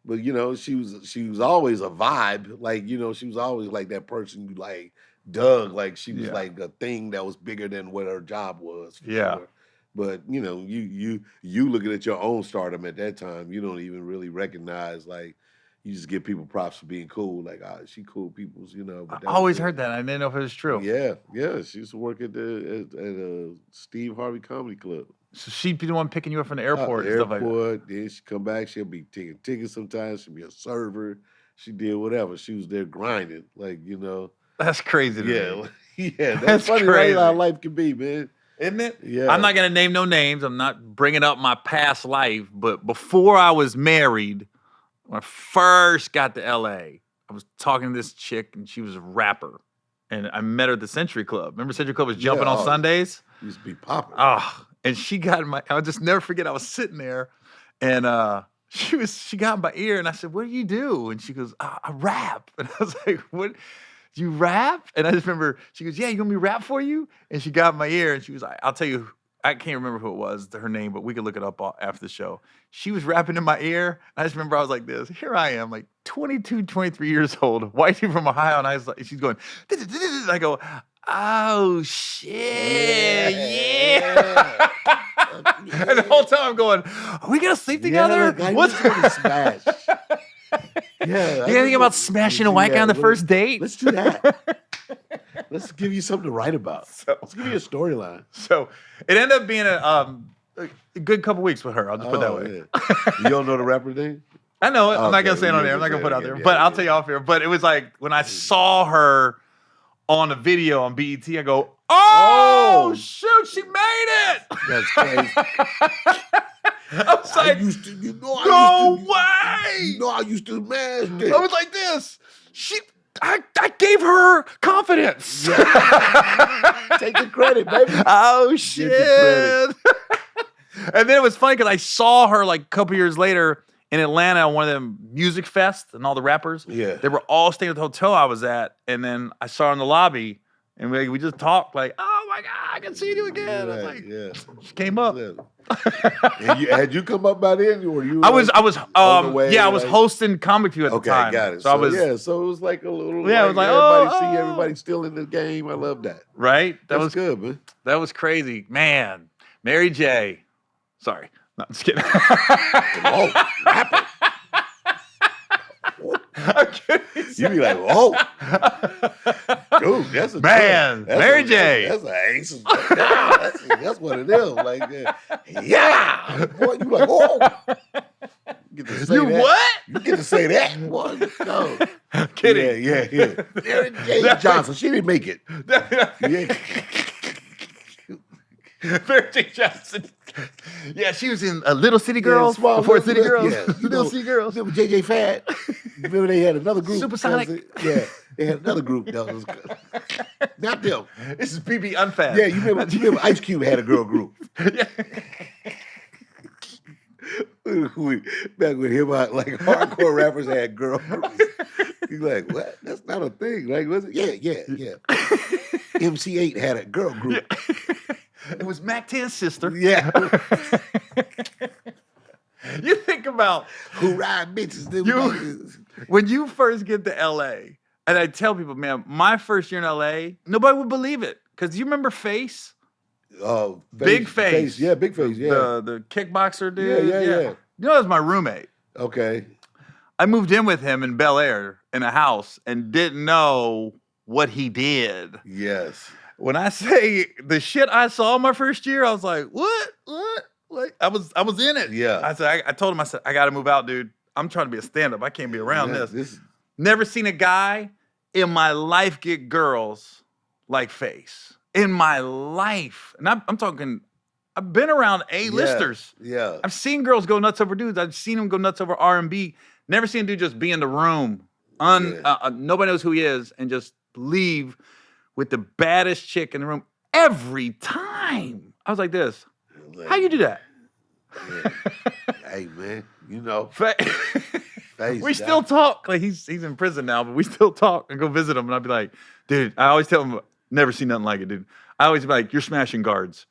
S2: but she was always a vibe. Like, she was always like that person you like, dug, like she was like a thing that was bigger than what her job was. Sure. But you looking at your own stardom at that time, you don't even really recognize, like, you just give people props for being cool. Like, she cool people's, But
S1: I always heard that. I didn't know if it was true.
S2: Yeah. She used to work at Steve Harvey Comedy Club.
S1: So she'd be the one picking you up from the airport and stuff like that.
S2: Then she come back, she'll be taking tickets sometimes, she'll be a server. She did whatever. She was there grinding, like,
S1: That's crazy to me.
S2: Yeah, that's funny crazy. How life can be, man.
S1: Isn't it?
S2: Yeah.
S1: I'm not going to name no names. I'm not bringing up my past life. But before I was married, when I first got to L.A., I was talking to this chick, and she was a rapper. And I met her at the Century Club. Remember Century Club was jumping on Sundays?
S2: Used to be popping.
S1: Oh, and she got in I'll just never forget, I was sitting there, and she got in my ear, and I said, what do you do? And she goes, I rap. And I was like, what? You rap? And I just remember, she goes, yeah, you want me to rap for you? And she got in my ear, and she was like, I'll tell you I can't remember who it was, her name, but we could look it up after the show. She was rapping in my ear. I just remember I was like this. Here I am, like 22, 23 years old, white dude from Ohio, and I was like, she's going, I go, oh shit, yeah. And the whole time I'm going, are we gonna sleep together?
S2: Yeah, what's gonna smash?
S1: Yeah, you think about smashing a white guy on the first date?
S2: Let's do that. Let's give you something to write about. Let's give you a storyline.
S1: So it ended up being a good couple weeks with her. I'll just put it that way.
S2: Yeah. You don't know the rapper name?
S1: I know it. I'm not gonna say it on air. I'm not gonna put it out there. But I'll tell you off here. But it was like when I saw her on a video on BET, I go, oh shoot, she made it.
S2: That's crazy.
S1: I was like, no way.
S2: I used to smash it.
S1: I was like this. I gave her confidence.
S2: Yeah. Take the credit, baby.
S1: Oh shit. And then it was funny because I saw her like a couple years later in Atlanta on one of them music fests and all the rappers.
S2: Yeah.
S1: They were all staying at the hotel I was at. And then I saw her in the lobby and we just talked like, oh my God, I can see you again.
S2: Right,
S1: I was like,
S2: yeah.
S1: She came up.
S2: Yeah. Had you come up by then? Or you?
S1: I was
S2: like,
S1: hosting Comic View at the time.
S2: Okay, got it.
S1: So
S2: so it was like a little.
S1: Yeah,
S2: like,
S1: it was like
S2: everybody still in the game. I love that.
S1: Right?
S2: That was good, man.
S1: That was crazy, man. Mary J. Sorry, no, I'm just kidding.
S2: Rapper.
S1: I'm kidding.
S2: You be like, whoa, dude, that's a
S1: man. Mary J.
S2: That's an ace. That's what it is. Like, yeah, boy, you like, whoa. You get to say that.
S1: What?
S2: You get to say that, boy. No.
S1: I'm kidding.
S2: Yeah. Mary J. Johnson, she didn't make it. Yeah.
S1: Mary J. Johnson. Yeah, she was in Little City Girls before City Girls.
S2: Yeah,
S1: Little City Girls.
S2: Remember JJ Fad? Remember they had another group?
S1: Supersonic.
S2: Yeah, they had another group that was not them.
S1: This is BB Unfad.
S2: Yeah, you remember Ice Cube had a girl group.
S1: Yeah.
S2: Back when like hardcore rappers had girl groups. He's like, what? That's not a thing. Like, was it? Yeah. MC8 had a girl group.
S1: Yeah. It was Mac 10's sister.
S2: Yeah.
S1: You think about
S2: who ride bitches.
S1: When you first get to LA, and I tell people, man, my first year in LA, nobody would believe it. Because you remember Face?
S2: Oh,
S1: Big Face.
S2: Yeah, Big Face, yeah.
S1: The kickboxer dude.
S2: Yeah.
S1: You know, that was my roommate.
S2: Okay.
S1: I moved in with him in Bel Air in a house and didn't know what he did.
S2: Yes.
S1: When I say the shit I saw my first year, I was like, what? I was in it.
S2: Yeah.
S1: I told him, I said, I got to move out, dude. I'm trying to be a stand-up. I can't be around this. Never seen a guy in my life get girls like Face. In my life. And I'm talking, I've been around A-listers.
S2: Yeah.
S1: I've seen girls go nuts over dudes. I've seen them go nuts over R&B. Never seen a dude just be in the room. Nobody knows who he is and just leave with the baddest chick in the room every time. I was like this. How you do that?
S2: Yeah. Hey, man, you know.
S1: We still talk. Like he's in prison now, but we still talk and go visit him. And I'd be like, dude, I always tell him, never seen nothing like it, dude. I always be like, you're smashing guards.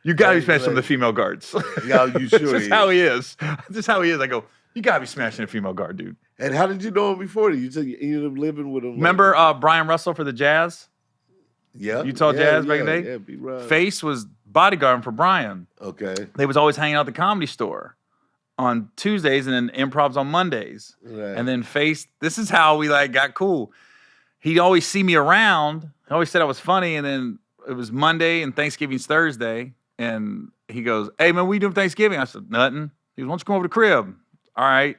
S1: You got to be smashing some of the female guards.
S2: Yeah, you sure.
S1: That's just how he is. That's how he is. I go, you got to be smashing a female guard, dude.
S2: And how did you know him before? You said you ended up living with him.
S1: Remember Brian Russell for the Jazz?
S2: Yeah.
S1: Utah Jazz back in the day?
S2: Yeah, B-Rod.
S1: Face was bodyguarding for Brian.
S2: Okay.
S1: They was always hanging out at the Comedy Store on Tuesdays and then improvs on Mondays.
S2: Right.
S1: And then Face, this is how we like got cool. He'd always see me around. He always said I was funny. And then it was Monday and Thanksgiving's Thursday. And he goes, hey, man, what you doing for Thanksgiving? I said, nothing. He goes, why don't you come over to the crib? All right.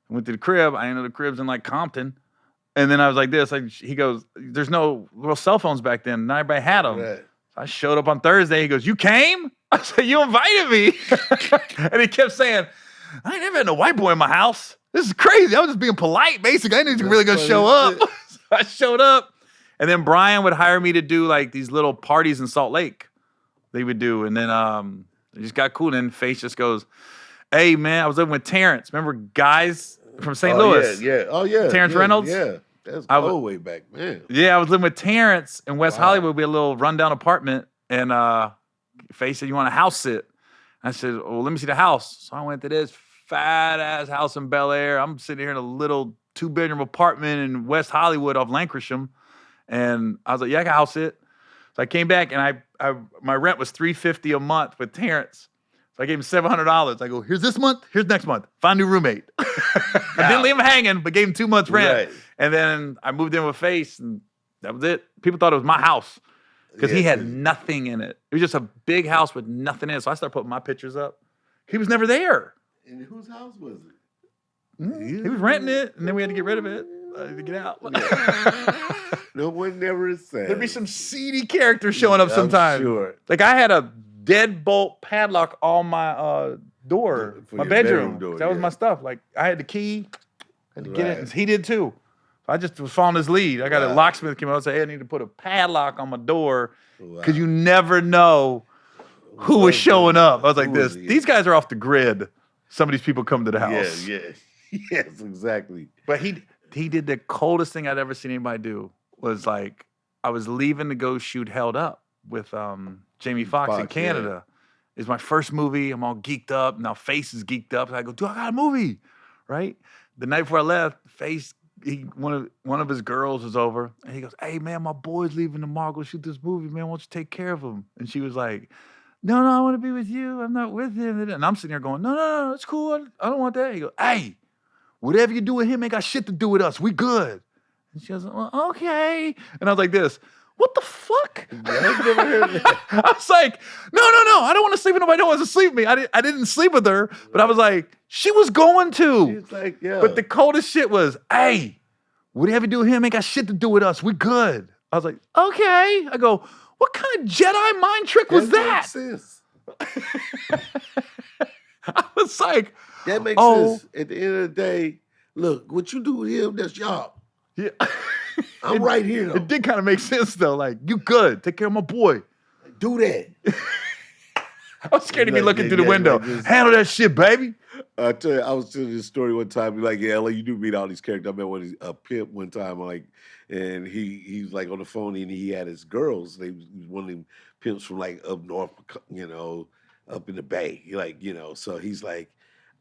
S1: I went to the crib. I didn't know the crib's in like Compton. And then I was like this. He goes, there's no real cell phones back then. Not everybody had them.
S2: Right.
S1: So I showed up on Thursday. He goes, you came? I said, you invited me. And he kept saying, I ain't never had no white boy in my house. This is crazy. I was just being polite, basically. I didn't really go show up. So I showed up. And then Brian would hire me to do like these little parties in Salt Lake. They would do. And then it just got cool. And then Face just goes, hey, man, I was living with Terrence. Remember guys from St. Louis?
S2: Yeah. Oh, yeah.
S1: Terrence Reynolds?
S2: Yeah. That's old way back, man.
S1: Yeah, I was living with Terrence in West Hollywood. We had a little rundown apartment. And Faye said, you want a house sit? I said, well, let me see the house. So I went to this fat ass house in Bel Air. I'm sitting here in a little 2-bedroom apartment in West Hollywood off Lankershim. And I was like, yeah, I got a house sit. So I came back and my rent was $350 a month with Terrence. So I gave him $700. I go, here's this month, here's next month. Find a new roommate. I didn't leave him hanging, but gave him 2 months rent. Right. And then I moved in with Face, and that was it. People thought it was my house because he had nothing in it. It was just a big house with nothing in it. So I started putting my pictures up. He was never there.
S2: And whose house was it?
S1: He was renting it, and then we had to get rid of it to get out.
S2: No one never said.
S1: There'd be some seedy characters showing up sometimes. Sure. Like I had a deadbolt padlock on my door, my bedroom door. That was my stuff. Like I had the key, had to get it. He did too. I just was following his lead. I got a locksmith came out and said, hey, I need to put a padlock on my door because you never know who was showing up. I was like, these guys are off the grid. Some of these people come to the house.
S2: Yes, exactly.
S1: But he did the coldest thing I'd ever seen anybody do. Was like, I was leaving to go shoot Held Up with Jamie Foxx in Canada. Yeah. It's my first movie. I'm all geeked up. Now Face is geeked up. I go, dude, I got a movie, right? The night before I left, Face, one of his girls was over, and he goes, hey, man, my boy's leaving tomorrow. Go shoot this movie, man. Why don't you take care of him? And she was like, no, I want to be with you. I'm not with him. And I'm sitting there going, no, it's cool. I don't want that. He goes, hey, whatever you do with him ain't got shit to do with us. We good. And she was like, well, okay. And I was like this, what the fuck? Yeah, I've never heard that. I was like, no. I don't want to sleep with nobody. I don't want to sleep with me. I didn't sleep with her, but I was like, she was going to.
S2: She's like, yeah.
S1: But the coldest shit was, hey, whatever you do with him ain't got shit to do with us. We good. I was like, okay. I go, what kind of Jedi mind trick was that?
S2: Makes sense.
S1: I was like,
S2: that makes sense. At the end of the day, look, what you do with him, that's y'all.
S1: Yeah.
S2: I'm right here, though.
S1: It did kind of make sense, though. Like, you good. Take care of my boy.
S2: Do that.
S1: I was scared to be looking through the window. Like handle that shit, baby.
S2: I tell you, I was telling this story one time. Like, yeah, like, you do meet all these characters. I met a pimp one time, and he's like on the phone, and he had his girls. They was one of them pimps from like up north, up in the Bay. So he's like,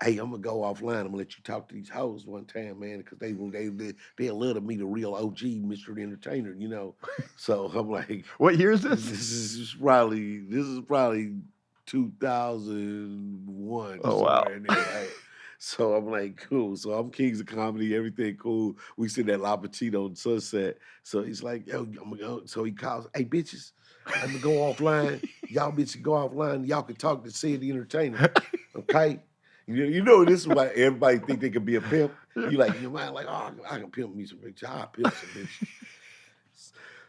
S2: hey, I'm gonna go offline. I'm gonna let you talk to these hoes one time, man, because they'll love to meet a real OG, Mr. The Entertainer, So I'm like,
S1: what year is this?
S2: This is probably 2001.
S1: Oh wow.
S2: Right? So I'm like, cool. So I'm Kings of Comedy, everything cool. We sit at La Petite on Sunset. So he's like, yo, I'm gonna go. So he calls, hey, bitches, I'm gonna go offline. Y'all bitches go offline. Y'all can talk to Cedric The Entertainer. Okay? You know, this is why everybody think they can be a pimp. You like, your mind like, oh, I can pimp me some bitch. I'll pimp some bitch.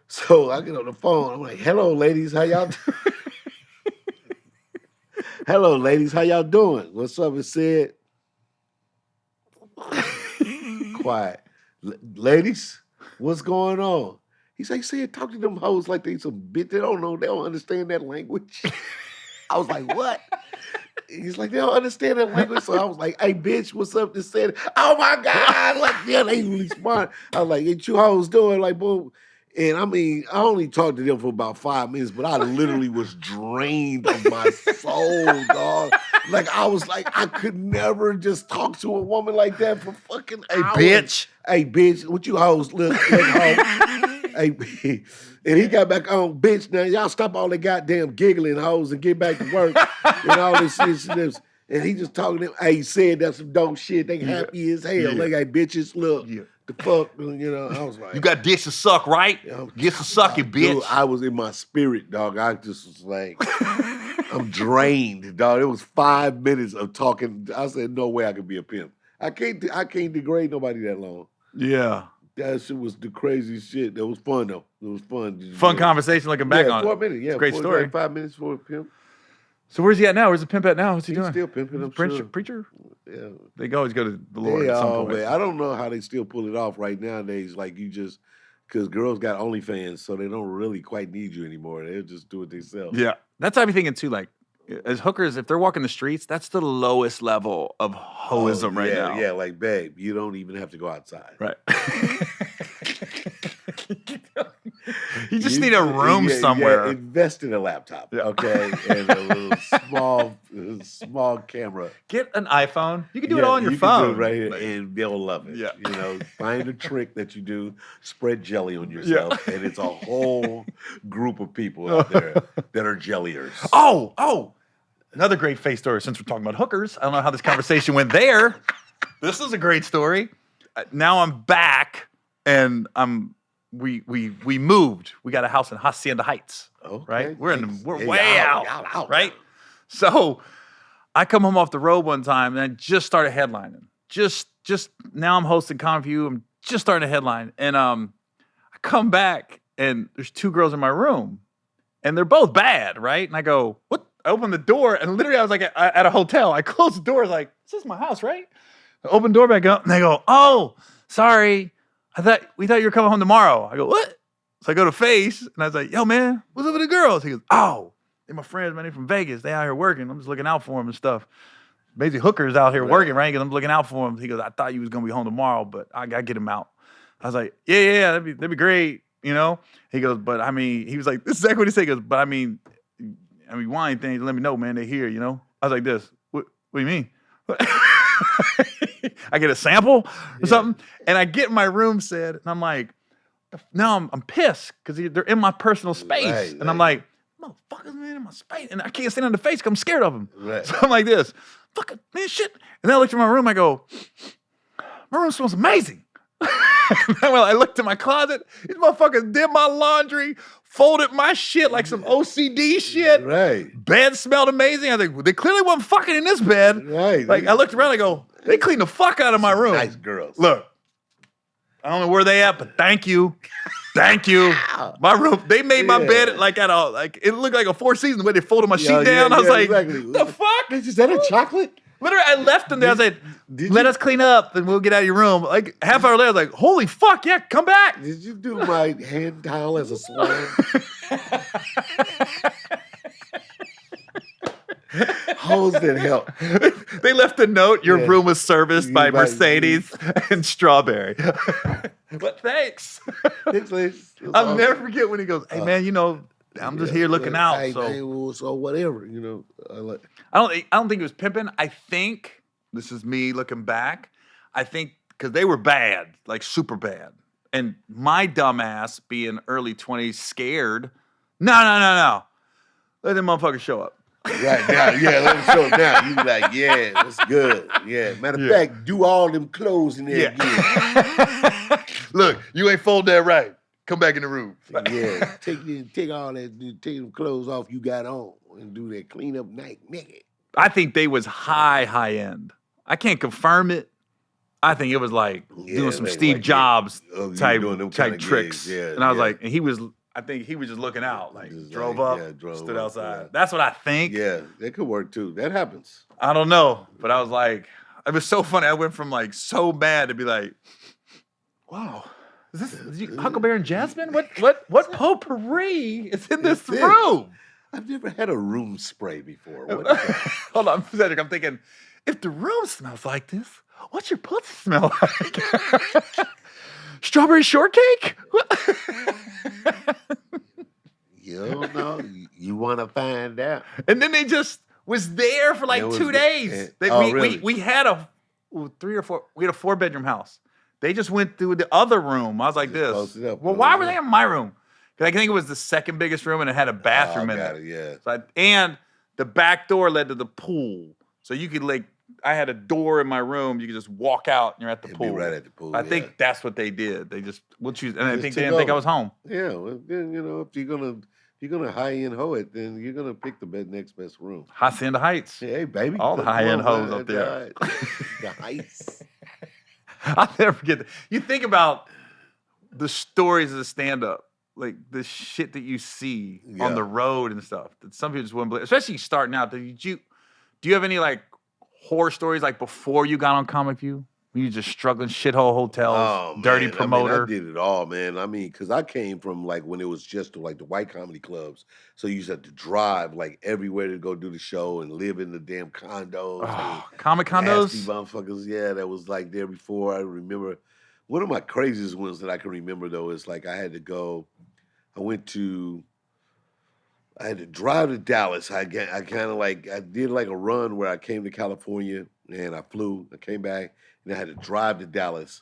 S2: So I get on the phone. I'm like, hello, ladies. How y'all doing? Hello, ladies. How y'all doing? What's up? It said. Quiet. Ladies, what's going on? He's like, say, talk to them hoes like they some bitch. They don't know. They don't understand that language. I was like, what? He's like, they don't understand that language. So I was like, hey, bitch, what's up? This said, oh my God. Like, yeah, they really smart. I was like, what you hoes doing? Like, boom. And I mean, I only talked to them for about 5 minutes, but I literally was drained of my soul, dog. Like, I was like, I could never just talk to a woman like that for fucking hours. Hey, bitch, what you hoes look hoe? Hey, and he got back on, bitch, now y'all stop all that goddamn giggling hoes and get back to work and all this shit. And he just talking to them. Hey, he said that's some dope shit. They happy as hell. Yeah. Like, hey, bitches, look. Yeah. The fuck, I was like.
S1: You got dicks to suck, right? Get to suck it, bitch.
S2: Dude, I was in my spirit, dog. I just was like, I'm drained, dog. It was 5 minutes of talking. I said, no way I could be a pimp. I can't degrade nobody that long.
S1: Yeah.
S2: That shit was the craziest shit. It was fun, though. It was fun.
S1: Fun conversation looking back on
S2: 4 minutes. Yeah,
S1: it's a great story.
S2: Like 5 minutes for a pimp.
S1: So where's he at now? Where's the pimp at now? What's he doing?
S2: Still pimping. I'm
S1: sure.
S2: sure.
S1: Preacher?
S2: Yeah.
S1: They always go to the Lord at some point.
S2: Man. I don't know how they still pull it off right nowadays. Like, because girls got OnlyFans, so they don't really quite need you anymore. They'll just do it themselves.
S1: Yeah. That's how I'm thinking, too. Like, as hookers, if they're walking the streets, that's the lowest level of hoism right now.
S2: Yeah, like, babe, you don't even have to go outside.
S1: Right. You just need a room somewhere.
S2: Yeah, invest in a laptop, okay, and a little small camera.
S1: Get an iPhone. You can do it all on your phone.
S2: Can do it right here, and they'll love it. Yeah. Find a trick that you do. Spread jelly on yourself, and it's a whole group of people out there that are jelliers.
S1: Oh. Another great face story since we're talking about hookers. I don't know how this conversation went there. This is a great story. Now I'm back and we moved. We got a house in Hacienda Heights. Okay. Right? We're way out. Right? So I come home off the road one time and I just started headlining. Just now I'm hosting ConView. I'm just starting to headline. And I come back and there's two girls in my room. And they're both bad, right? And I go, what? I open the door, and literally I was like at a hotel. I closed the door, like, this is my house, right? I open the door back up, and they go, oh, sorry. We thought you were coming home tomorrow. I go, what? So I go to Face, and I was like, yo, man, what's up with the girls? He goes, oh, they're my friends, man. They're from Vegas. They out here working. I'm just looking out for them and stuff. Basically, hookers out here working, right? Because I'm looking out for them. He goes, I thought you was going to be home tomorrow, but I got to get him out. I was like, yeah, that'd be great, you know? He goes, but I mean, he was like, this is exactly what he said. He goes, but I mean, wine things, let me know, man. They here, you know? I was like this. What do you mean? I get a sample or something? And I get in my room set, and I'm like, now I'm pissed because they're in my personal space. And I'm like, motherfuckers, man, in my space. And I can't stand on the face because I'm scared of them. So I'm like this. Fuck it, man, shit. And then I looked at my room, I go, my room smells amazing. Well, I looked in my closet. These motherfuckers did my laundry, folded my shit like some OCD shit.
S2: Right.
S1: Bed smelled amazing. I was like, they clearly wasn't fucking in this bed.
S2: Right.
S1: Like, I looked around, I go, they cleaned the fuck out of my room.
S2: Nice girls.
S1: Look, I don't know where they at, but thank you. Thank you. My room, they made my bed like it looked like a Four Seasons where they folded my sheet down. I was like, the fuck?
S2: Is that a chocolate?
S1: Literally, I left them there. I said, let us clean up and we'll get out of your room. Like, half hour later, I was like, holy fuck, yeah, come back.
S2: Did you do my hand towel as a swan? Hose didn't help.
S1: They left a note, your room was serviced by Mercedes and Strawberry. But thanks. I'll never forget when he goes, hey, man, you know, I'm just here looking out.
S2: So whatever, you know.
S1: I don't think it was pimping. I think, this is me looking back, I think because they were bad, like super bad. And my dumbass being early 20s scared, no. Let them motherfuckers show up.
S2: Right now, let them show up now. You be like, yeah, that's good. Yeah. Matter of fact, do all them clothes in there again.
S1: Look, you ain't fold that right. Come back in the room.
S2: Yeah, take all that, take them clothes off you got on and do that clean up night, nigga.
S1: I think they was high end. I can't confirm it. I think it was like doing some Steve Jobs type tricks.
S2: Yeah,
S1: and I was like, I think he was just looking out, like drove up, stood outside. Yeah. That's what I think.
S2: Yeah, that could work too. That happens.
S1: I don't know, but I was like, it was so funny. I went from like so bad to be like, wow. Is this Huckleberry and Jasmine? What potpourri is in this room?
S2: I've never had a room spray before.
S1: Hold on, Cedric. I'm thinking, if the room smells like this, what's your pussy smell like? Strawberry shortcake?
S2: You don't know. You want to find out.
S1: And then they just was there for like 2 days.
S2: Really?
S1: We had a 4-bedroom house. They just went through the other room. I was like this. Well, why were they in my room? Because I think it was the second biggest room and it had a bathroom in it.
S2: Yeah.
S1: So and the back door led to the pool. So you could I had a door in my room. You could just walk out and you're at the pool.
S2: Be right at the pool.
S1: I think that's what they did. They just and I think they didn't think I was home.
S2: Yeah. Well, then, you know, if you're gonna high-end hoe it, then you're gonna pick the next best room.
S1: Hacienda Heights.
S2: Hey, baby.
S1: All the high-end hoes up there.
S2: The Heights.
S1: I'll never forget that. You think about the stories of the stand-up, like the shit that you see on the road and stuff that some people just wouldn't believe, especially starting out. Do you have any like horror stories like before you got on Comic View? When you just struggling shithole hotels, dirty promoter?
S2: I did it all, man. I mean, because I came from like when it was just like the white comedy clubs. So you used to have to drive like everywhere to go do the show and live in the damn condos.
S1: Comic condos?
S2: Nasty motherfuckers, that was like there before. I remember one of my craziest ones that I can remember though is like I I had to drive to Dallas. I did like a run where I came to California and I flew. I came back and I had to drive to Dallas.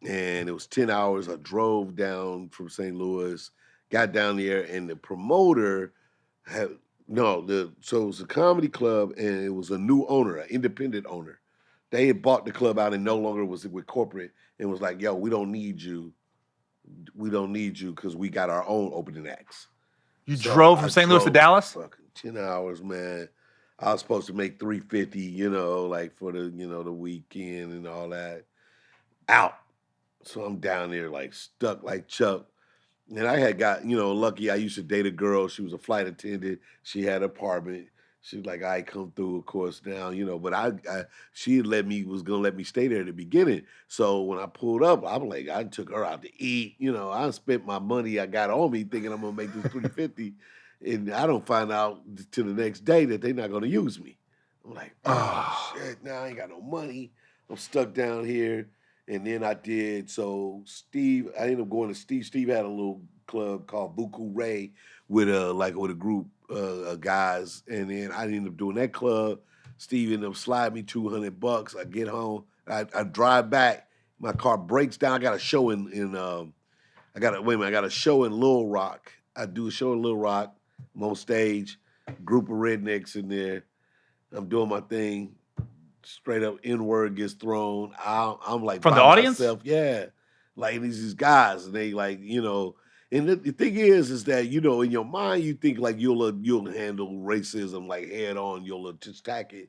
S2: And it was 10 hours. I drove down from St. Louis, got down there, and the promoter so it was a comedy club and it was a new owner, an independent owner. They had bought the club out and no longer was with corporate and was like, yo, we don't need you. We don't need you because we got our own opening acts.
S1: You drove from St. Louis to Dallas?
S2: Fucking 10 hours, man. I was supposed to make $350, like for the, the weekend and all that. Out. So I'm down there like stuck like Chuck. And I had got, lucky. I used to date a girl. She was a flight attendant. She had an apartment. She was like, I come through, of course, now, but she was going to let me stay there at the beginning. So when I pulled up, I took her out to eat. I spent my money I got on me thinking I'm going to make this $350. And I don't find out till the next day that they're not going to use me. I'm like, oh, shit, now I ain't got no money. I'm stuck down here. And then I ended up going to Steve. Steve had a little club called Buku Ray with a group of guys. And then I ended up doing that club. Steve ended up sliding me $200. I get home. I drive back. My car breaks down. I got a show in I got a show in Little Rock. I do a show in Little Rock. I'm on stage. Group of rednecks in there. I'm doing my thing. Straight up N-word gets thrown. I'm like
S1: from the audience?
S2: Myself. Yeah. Like these guys, and they like, and the thing is that, in your mind, you think like you'll handle racism like head on, you'll just attack it.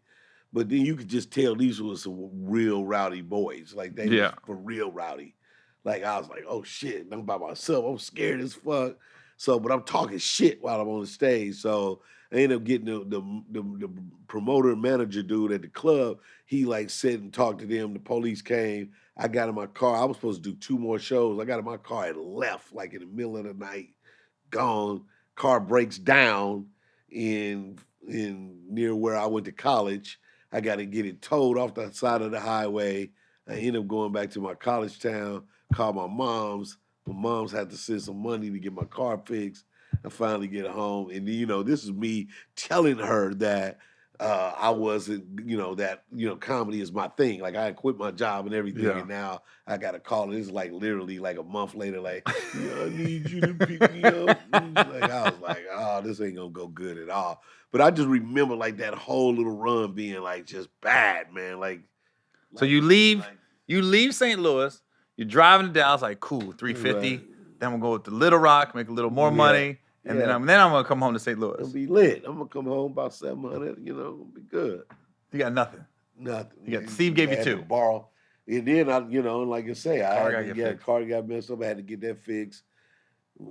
S2: But then you could just tell these were some real rowdy boys. Like they was for real rowdy. Like I was like, oh shit, I'm by myself. I'm scared as fuck. So, but I'm talking shit while I'm on the stage. So I ended up getting the promoter manager dude at the club. He like sat and talked to them. The police came. I got in my car. I was supposed to do 2 more shows. I got in my car and left like in the middle of the night. Gone. Car breaks down in near where I went to college. I got to get it towed off the side of the highway. I ended up going back to my college town. Called my mom's. My mom's had to send some money to get my car fixed. I finally get home, and this is me telling her that I wasn't, comedy is my thing. Like I had quit my job and everything, and now I got a call. It's like literally like a month later, like I need you to pick me up. Like I was like, oh, this ain't gonna go good at all. But I just remember like that whole little run being like just bad, man.
S1: So you leave St. Louis. You're driving to Dallas, like cool, $350. Right. Then we'll go to Little Rock, make a little more money. And then I'm gonna come home to St. Louis.
S2: It'll be lit. I'm gonna come home about 700. It'll be good.
S1: You got nothing.
S2: Nothing.
S1: You got Steve gave you 2.
S2: To borrow, and then like I say, car got messed up. I had to get that fixed.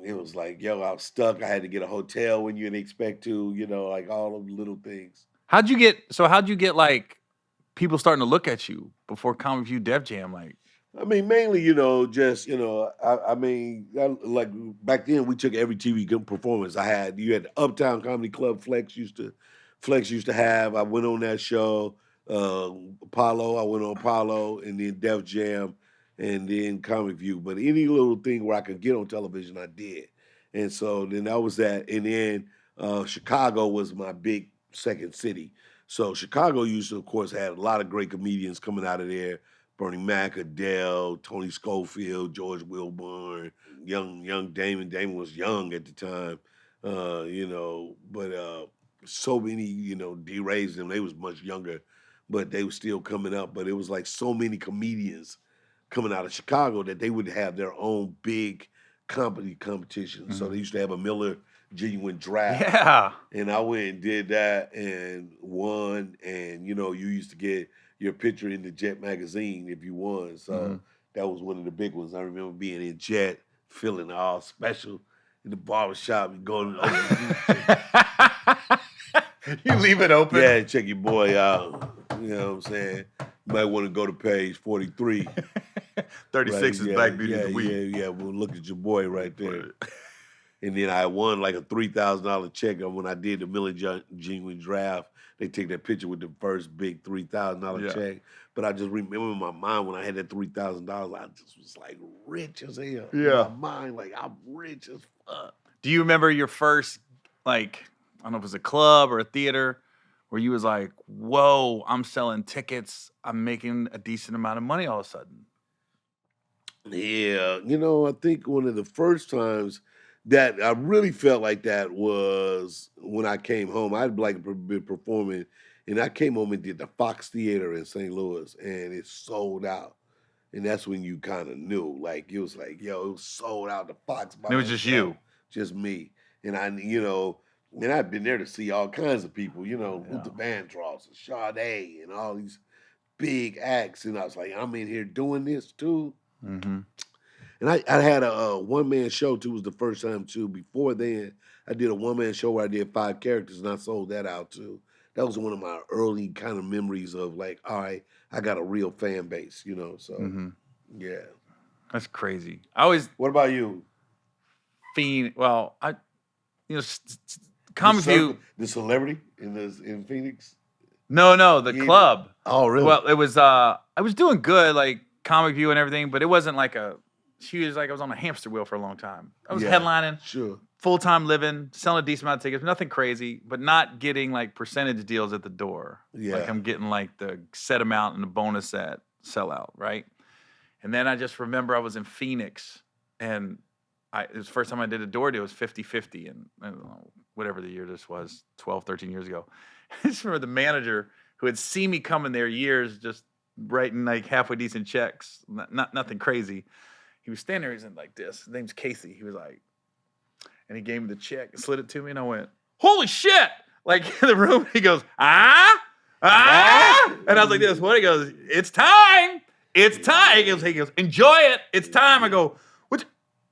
S2: It was like, I was stuck. I had to get a hotel when you didn't expect to. Like all the little things.
S1: How'd you get like people starting to look at you before Comic View Def Jam? Like,
S2: I mean, mainly, like back then we took every TV good performance. You had the Uptown Comedy Club Flex used to have. I went on that show, Apollo. I went on Apollo, and then Def Jam, and then Comic View. But any little thing where I could get on television, I did. And so then that was that. And then Chicago was my big second city. So Chicago used to, of course, have a lot of great comedians coming out of there. Bernie Mac, Adele, Tony Schofield, George Wilburn, young Damon. Damon was young at the time, but so many, D. Raised them. They was much younger, but they were still coming up. But it was like so many comedians coming out of Chicago that they would have their own big comedy competition. Mm-hmm. So they used to have a Miller Genuine Draft.
S1: Yeah.
S2: And I went and did that and won. And, you used to get your picture in the Jet magazine if you won. So that was one of the big ones. I remember being in Jet, feeling all special in the barbershop and going to
S1: You leave it open?
S2: Yeah, check your boy out. You know what I'm saying? You might want to go to page 43.
S1: 36 is Black Beauty of the Week.
S2: Yeah. Well, look at your boy right there. And then I won like a $3,000 check when I did the Millie Jean draft. They take that picture with the first big $3,000 check. But I just remember in my mind when I had that $3,000, I just was like rich as hell.
S1: Yeah.
S2: In my mind, like I'm rich as fuck.
S1: Do you remember your first, like, I don't know if it was a club or a theater, where you was like, whoa, I'm selling tickets. I'm making a decent amount of money all of a sudden.
S2: Yeah. I think one of the first times that I really felt like that was when I came home. I'd been performing, and I came home and did the Fox Theater in St. Louis, and it sold out. And that's when you kind of knew, like, it was like, yo, it was sold out. The Fox.
S1: It was just you.
S2: Just me. And and I've been there to see all kinds of people, Luther Vandross and Sade and all these big acts. And I was like, I'm in here doing this too.
S1: Mm-hmm.
S2: And I had a one-man show, too. It was the first time, too. Before then, I did a one-man show where I did 5 characters, and I sold that out, too. That was one of my early kind of memories of, like, all right, I got a real fan base, So, yeah.
S1: That's crazy.
S2: What about you?
S1: Well, Comic View.
S2: The celebrity in Phoenix?
S1: No, the club.
S2: Oh, really?
S1: Well, it was, I was doing good, like, Comic View and everything, but it wasn't like I was on a hamster wheel for a long time. I was headlining, full-time living, selling a decent amount of tickets, nothing crazy, but not getting like percentage deals at the door.
S2: Yeah.
S1: Like I'm getting like the set amount and the bonus at sellout, right? And then I just remember I was in Phoenix, and it was the first time I did a door deal. It was 50-50, and I don't know, whatever the year this was, 12, 13 years ago. I just remember the manager who had seen me coming there years, just writing like halfway decent checks, nothing crazy. He was standing there, he's like this. His name's Casey. He was like, and he gave me the check, slid it to me, and I went, holy shit! Like in the room, he goes, ah, and I was like this. What? He goes, it's time. It's time. He goes, enjoy it. It's time. I go, what?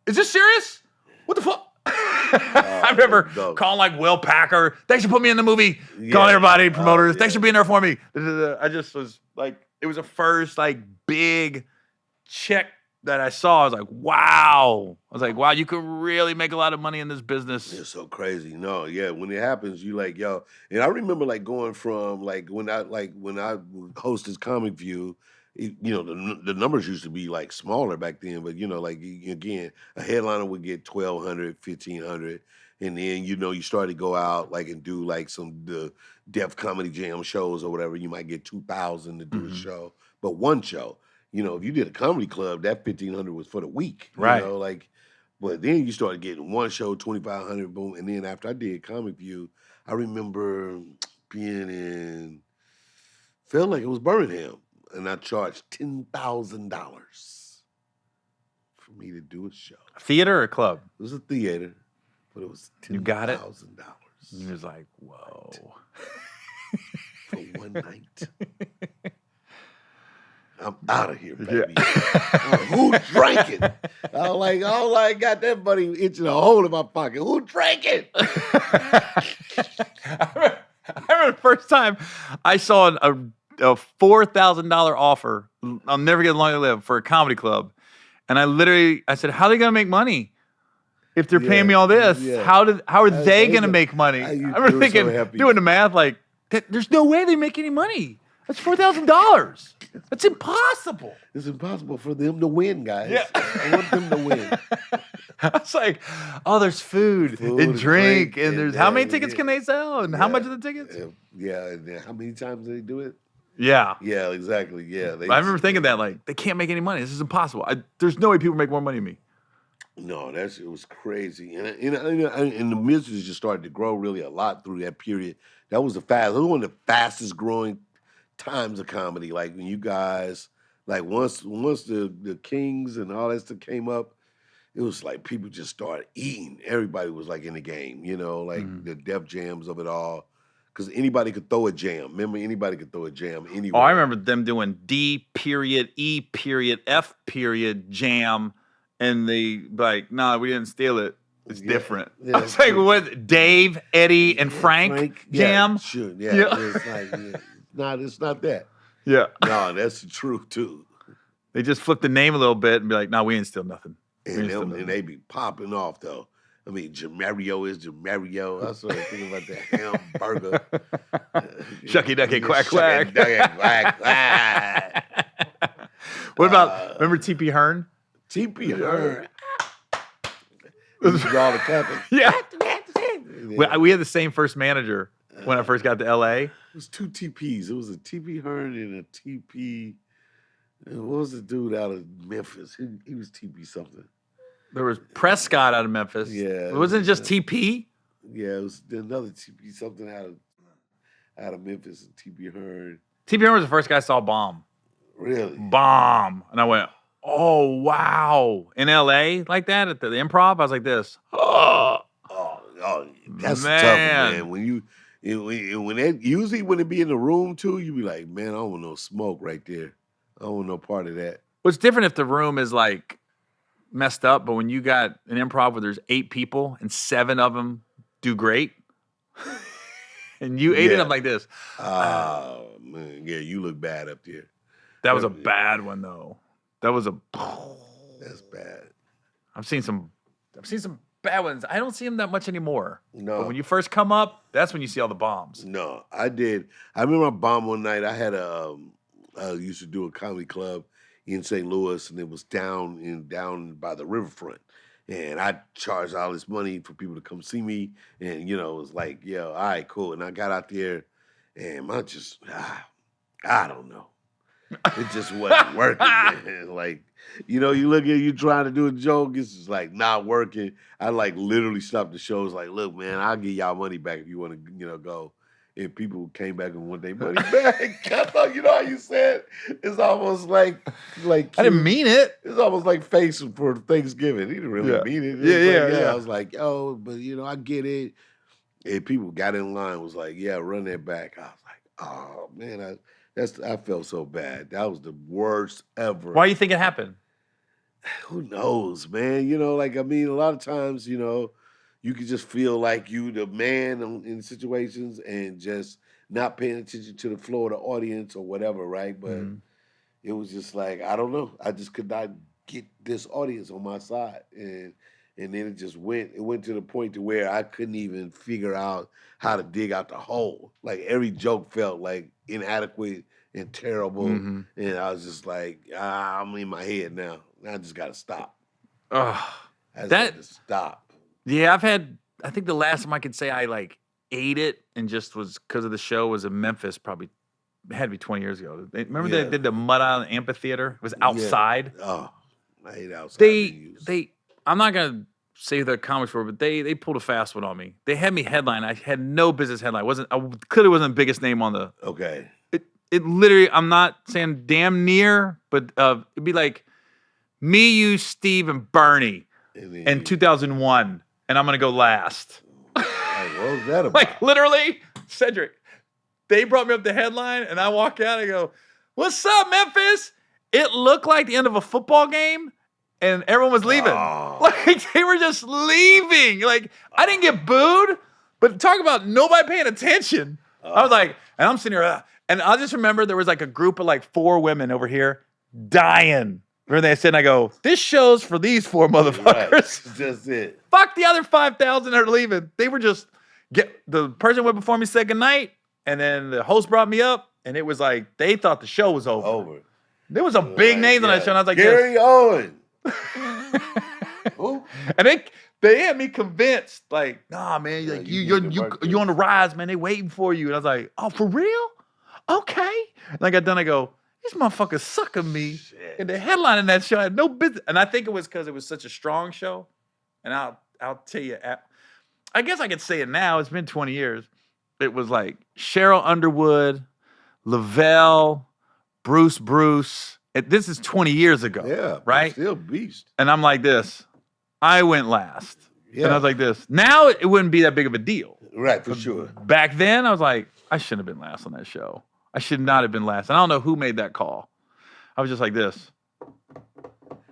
S1: Is this serious? What the fuck? I remember calling like Will Packer. Thanks for putting me in the movie. Calling everybody, promoters. Thanks for being there for me. I just was like, it was the first like big check that I saw. I was like, wow. You can really make a lot of money in this business.
S2: It's so crazy. No, yeah. When it happens, you like, yo. And I remember like going from like when I hosted Comic View, the numbers used to be like smaller back then, but like again, a headliner would get 1,200, 1,500, and then you start to go out like and do like the Def Comedy Jam shows or whatever. You might get 2,000 to do a show, but one show. If you did a comedy club, that 1,500 was for the week,
S1: right?
S2: But then you started getting one show, 2,500, boom, and then after I did Comic View, I remember being felt like it was Birmingham. And I charged $10,000 for me to do a show.
S1: Theater or club?
S2: It was a theater, but it was $10,000.
S1: You got it? You was like, whoa.
S2: For one night. I'm out of here, baby. Yeah. Who drank it? I was like, got that buddy itching a hole in my pocket. Who drank it?
S1: I remember the first time I saw a $4,000 offer. I'll never get long to live for a comedy club. And I said, how are they going to make money? If they're paying me all this, how are they going to make money? I remember thinking, doing the math, like, there's no way they make any money. That's $4,000. That's impossible.
S2: It's impossible for them to win, guys.
S1: Yeah.
S2: I want them to win.
S1: I was like, oh, there's food and drink, and there's how many tickets can they sell, and how much are the tickets?
S2: Yeah, and how many times do they do it?
S1: Yeah.
S2: Yeah, exactly. Yeah.
S1: I remember thinking that, like, they can't make any money. This is impossible. There's no way people make more money than me.
S2: No, it was crazy. And the business just started to grow really a lot through that period. That was one of the fastest growing times of comedy. Like when you guys, like once the Kings and all that stuff came up, it was like people just started eating. Everybody was like in the game, the Def Jams of it all. Because anybody could throw a jam. Remember, anybody could throw a jam anywhere.
S1: Oh, I remember them doing D.E.F. jam, and they like, nah, we didn't steal it. It's different. Yeah, I was like, what? Dave, Eddie, and Frank jam?
S2: Yeah, sure. Yeah. It's like, no, it's not that.
S1: Yeah.
S2: No, that's the truth, too.
S1: They just flip the name a little bit and be like, no, we ain't steal nothing.
S2: And they be popping off, though. I mean, Jamario is Jamario. I started thinking about that hamburger.
S1: Shucky ducky quack quack.
S2: Shucky ducky quack quack.
S1: What about, remember T.P. Hearn?
S2: T.P. Hearn. This is all the clapping.
S1: Yeah. We had the same first manager when I first got to L.A.
S2: It was two TPs. It was a T.P. Hearn and a T.P. What was the dude out of Memphis? He was T.P. something.
S1: There was Prescott out of Memphis.
S2: Yeah.
S1: It wasn't just T.P.?
S2: Yeah, it was another T.P. something out of Memphis and T.P. Hearn.
S1: T.P. Hearn was the first guy I saw bomb.
S2: Really?
S1: Bomb. And I went, oh, wow. In L.A. like that at the Improv, I was like this.
S2: Oh, that's tough, man. Usually when it be in the room too, you be like, man, I don't want no smoke right there. I don't want no part of that.
S1: Well, it's different if the room is like messed up, but when you got an improv where there's 8 people and 7 of them do great, and you 8 of them like this.
S2: Oh, man. Yeah, you look bad up there.
S1: That was a bad one, though.
S2: That's bad.
S1: I've seen some bad ones. I don't see them that much anymore.
S2: No.
S1: But when you first come up, that's when you see all the bombs.
S2: No, I did. I remember I bombed one night. I had I used to do a comedy club in St. Louis, and it was down by the riverfront. And I charged all this money for people to come see me. And, it was like, all right, cool. And I got out there, and I don't know. It just wasn't working, man. Like, you look at you trying to do a joke, it's just like not working. I literally stopped the show. It's like, look, man, I'll give y'all money back if you want to, go. And people came back and want their money back. I thought, how you said it's almost like
S1: I didn't mean it.
S2: It's almost like face for Thanksgiving. He didn't really mean it.
S1: Yeah.
S2: I was like, but I get it. And people got in line, was like, yeah, run that back. I was like, oh man, I felt so bad. That was the worst ever.
S1: Why do you think it happened?
S2: Who knows, man? A lot of times, you can just feel like you the man in situations and just not paying attention to the flow of the audience or whatever, right? But it was just like, I don't know. I just could not get this audience on my side. And then it went to the point to where I couldn't even figure out how to dig out the hole. Like every joke felt like inadequate and terrible. And I was just like, I'm in my head now. I just got to stop. I just got to stop.
S1: Yeah, I think the last time I could say I ate it and just was because of the show was in Memphis, probably had to be 20 years ago. Remember they did the Mud Island Amphitheater? It was outside.
S2: Yeah. Oh, I hate outside.
S1: I'm not going to say the comics were, but they pulled a fast one on me. They had me headline. I had no business headline. I clearly wasn't the biggest name on the.
S2: Okay.
S1: It literally, I'm not saying damn near, but it'd be like me, you, Steve, and Bernie in 2001. And I'm going to go last.
S2: What was that about?
S1: Literally, Cedric. They brought me up the headline, and I walk out and go, what's up, Memphis? It looked like the end of a football game, and everyone was leaving.
S2: Oh.
S1: They were just leaving. I didn't get booed, but talk about nobody paying attention. I was like, and I'm sitting here, and I just remember there was a group of 4 women over here dying. Remember they said, and I go, this show's for these 4 motherfuckers.
S2: Right. Just it.
S1: Fuck the other 5,000 that are leaving. They were just, the person went before me said goodnight, and then the host brought me up, and it was like, they thought the show was over. There was a big name on that show, and I was like,
S2: Gary Owen.
S1: Who? And they had me convinced, nah, man, you on the rise, man. They waiting for you. And I was like, oh, for real? Okay. And I got done, I go, these motherfuckers sucking me. Shit. And the headline in that show I had no business. And I think it was because it was such a strong show. And I'll tell you, I guess I could say it now. It's been 20 years. It was Cheryl Underwood, Lavelle, Bruce. This is 20 years ago.
S2: Yeah.
S1: Right?
S2: Still beast.
S1: And I'm like this. I went last. Yeah. And I was like this. Now it wouldn't be that big of a deal.
S2: Right, for sure.
S1: Back then, I was like, I shouldn't have been last on that show. I should not have been last. And I don't know who made that call. I was just like this.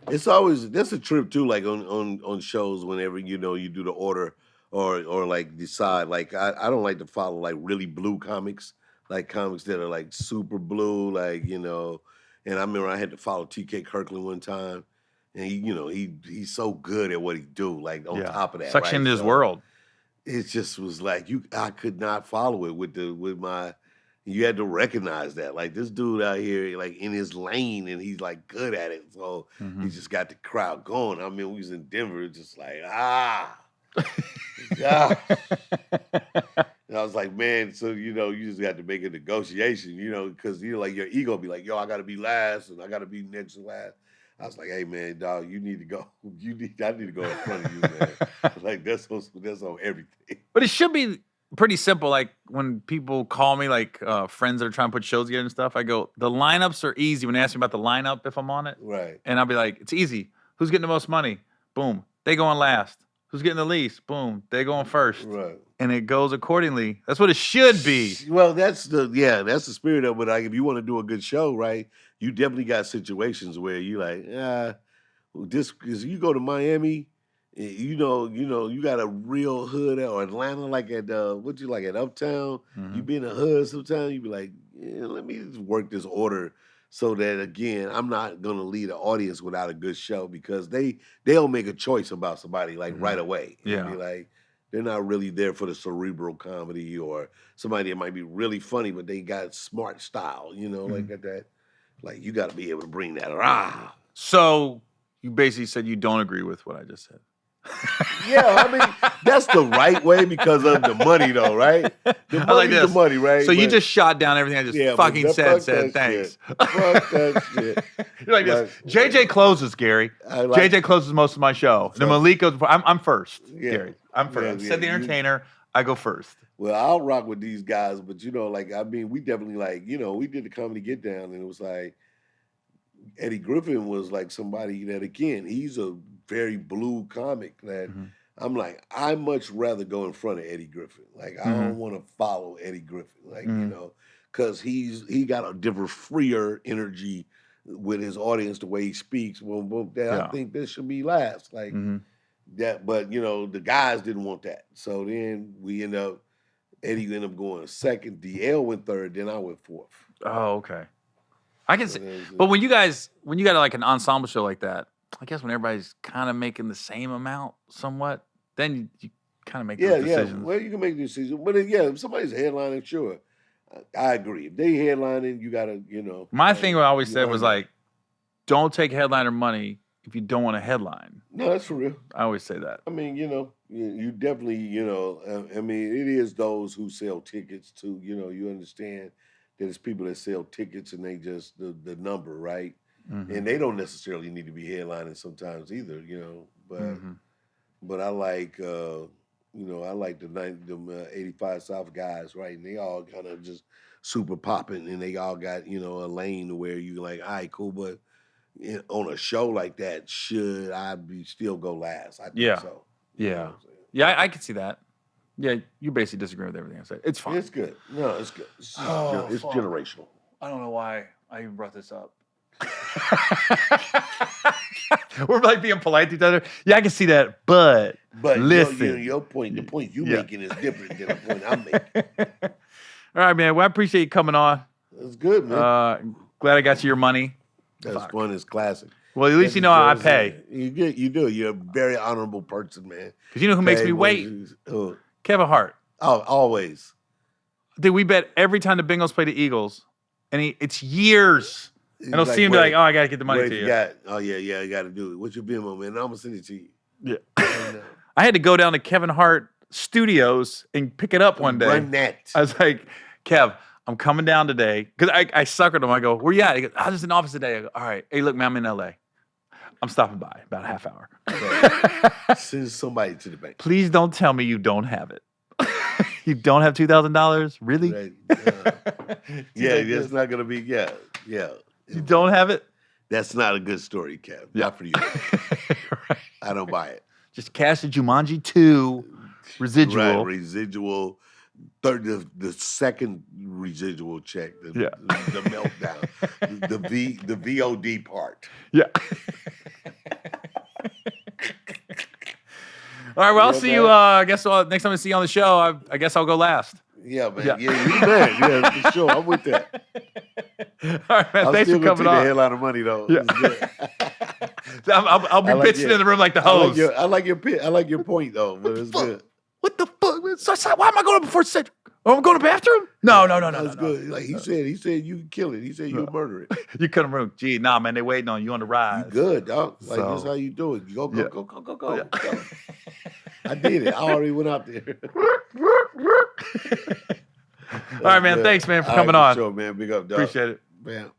S2: It's always, that's a trip too, on shows whenever, you do the order or decide. I don't like to follow really blue comics, comics that are super blue, and I remember I had to follow T.K. Kirkland one time. and he's so good at what he do. Like on top of that,
S1: such in his world.
S2: It just was like I could not follow it with my. You had to recognize that, like this dude out here, like in his lane, and he's like good at it. So he just got the crowd going. I mean, we was in Denver, just like yeah. And I was like, man, so you just got to make a negotiation, because like your ego be like, yo, I got to be last, and I got to be next to last. I was like, hey man, dog, you need to go. I need to go in front of you, man. Like that's on everything.
S1: But it should be pretty simple. Like when people call me, like friends that are trying to put shows together and stuff, I go, the lineups are easy. When they ask me about the lineup, if I'm on it,
S2: right?
S1: And I'll be like, it's easy. Who's getting the most money? Boom, they go on last. Who's getting the least? Boom, they go on first.
S2: Right.
S1: And it goes accordingly. That's what it should be.
S2: Well, that's the spirit of it. Like if you want to do a good show, right? You definitely got situations where you like, this because you go to Miami, you got a real hood, or Atlanta, like at at Uptown. You be in the hood sometimes, you be like, let me just work this order so that again, I'm not gonna lead an audience without a good show, because they'll make a choice about somebody like right away.
S1: Yeah.
S2: And be like, they're not really there for the cerebral comedy or somebody that might be really funny, but they got smart style, like that. Like you got to be able to bring that.
S1: So you basically said you don't agree with what I just said.
S2: Yeah, I mean that's the right way because of the money, though, right? The money's the money, right?
S1: So you just shot down everything I just fucking said. Said thanks.
S2: Fuck that shit.
S1: You're like this. JJ closes, Gary. JJ closes most of my show. Then Malik goes. I'm first, Gary. I'm first. Cedric the Entertainer. I go first.
S2: Well, I'll rock with these guys, but we definitely we did the Comedy Get Down, and it was like Eddie Griffin was like somebody that, again, he's a very blue comic that I'm like, I much rather go in front of Eddie Griffin. Like I don't want to follow Eddie Griffin, like because he got a different, freer energy with his audience, the way he speaks. I think this should be last, like that. But the guys didn't want that, so then Eddie ended up going second, DL went third, then I went fourth.
S1: Oh, okay. I can see, but when you got like an ensemble show like that, I guess when everybody's kind of making the same amount, somewhat, then you kind of make those decisions.
S2: Yeah. Well, you can make decisions, but if somebody's headlining, sure, I agree. If they headlining, you gotta,
S1: My thing I always said was like, don't take headliner money if you don't want to headline.
S2: No, that's for real.
S1: I always say that.
S2: I mean, you definitely, I mean, it is those who sell tickets to, you understand that it's people that sell tickets and they just the number, right? And they don't necessarily need to be headlining sometimes either, but I like I like the 85 South guys, right? And they all kind of just super popping, and they all got a lane where you like, all right, cool, but on a show like that, should I still go last? I think so.
S1: Yeah. Yeah, I can see that. Yeah, you basically disagree with everything I said. It's fine.
S2: It's good. No, it's good. It's generational.
S1: I don't know why I even brought this up. We're like being polite to each other. Yeah, I can see that, but listen.
S2: Your point, the point you making is different than the point I'm making.
S1: All right, man. Well, I appreciate you coming on.
S2: That's good, man.
S1: Glad I got you your money.
S2: That's fun. It's classic.
S1: Well, at least you know how I pay.
S2: You do. You're a very honorable person, man.
S1: Because you know who makes me wait? Kevin Hart.
S2: Oh, always.
S1: Dude, we bet every time the Bengals play the Eagles, and it's years. And I'll see him be like, oh, I got to get the money to you.
S2: You got to do it. What's your Venmo, man? I'm going to send it to you.
S1: Yeah. I had to go down to Kevin Hart Studios and pick it up one day.
S2: Run that.
S1: I was like, Kev, I'm coming down today. Because I suckered him. I go, where you at? He goes, I was in the office today. I go, all right. Hey, look, man, I'm in L.A. I'm stopping by about a half hour.
S2: Send somebody to the bank.
S1: Please don't tell me you don't have it. You don't have $2,000? Really?
S2: Right. That's not going to be, yeah.
S1: You don't have it?
S2: That's not a good story, Kev.
S1: Yeah.
S2: Not for you. Right. I don't buy it.
S1: Just cash the Jumanji 2 residual.
S2: Right, residual. The second residual check. The meltdown. the VOD part.
S1: Yeah. All right, well, I'll see you. I guess next time I see you on the show, I guess I'll go last.
S2: Yeah, man. Yeah, you man. Yeah, for sure. I'm with that.
S1: All right, man. Thanks for coming on.
S2: I'll still take the hell out of money, though.
S1: Yeah. I'll be pitching in the room like the hose.
S2: I like your point though, but it's good.
S1: What the fuck? Why am I going up before Cedric? Oh, I'm going to the bathroom? No.
S2: That's good. Like he said you can kill it. He said you can murder it.
S1: You couldn't room. Gee, nah, man, they waiting on you on the rise.
S2: You good, dog. Like this is how you do it. You go. Go. I did it. I already went out there.
S1: All right, man. Thanks, man, for coming on.
S2: Sure, man. Big up, dog.
S1: Appreciate it.
S2: Man.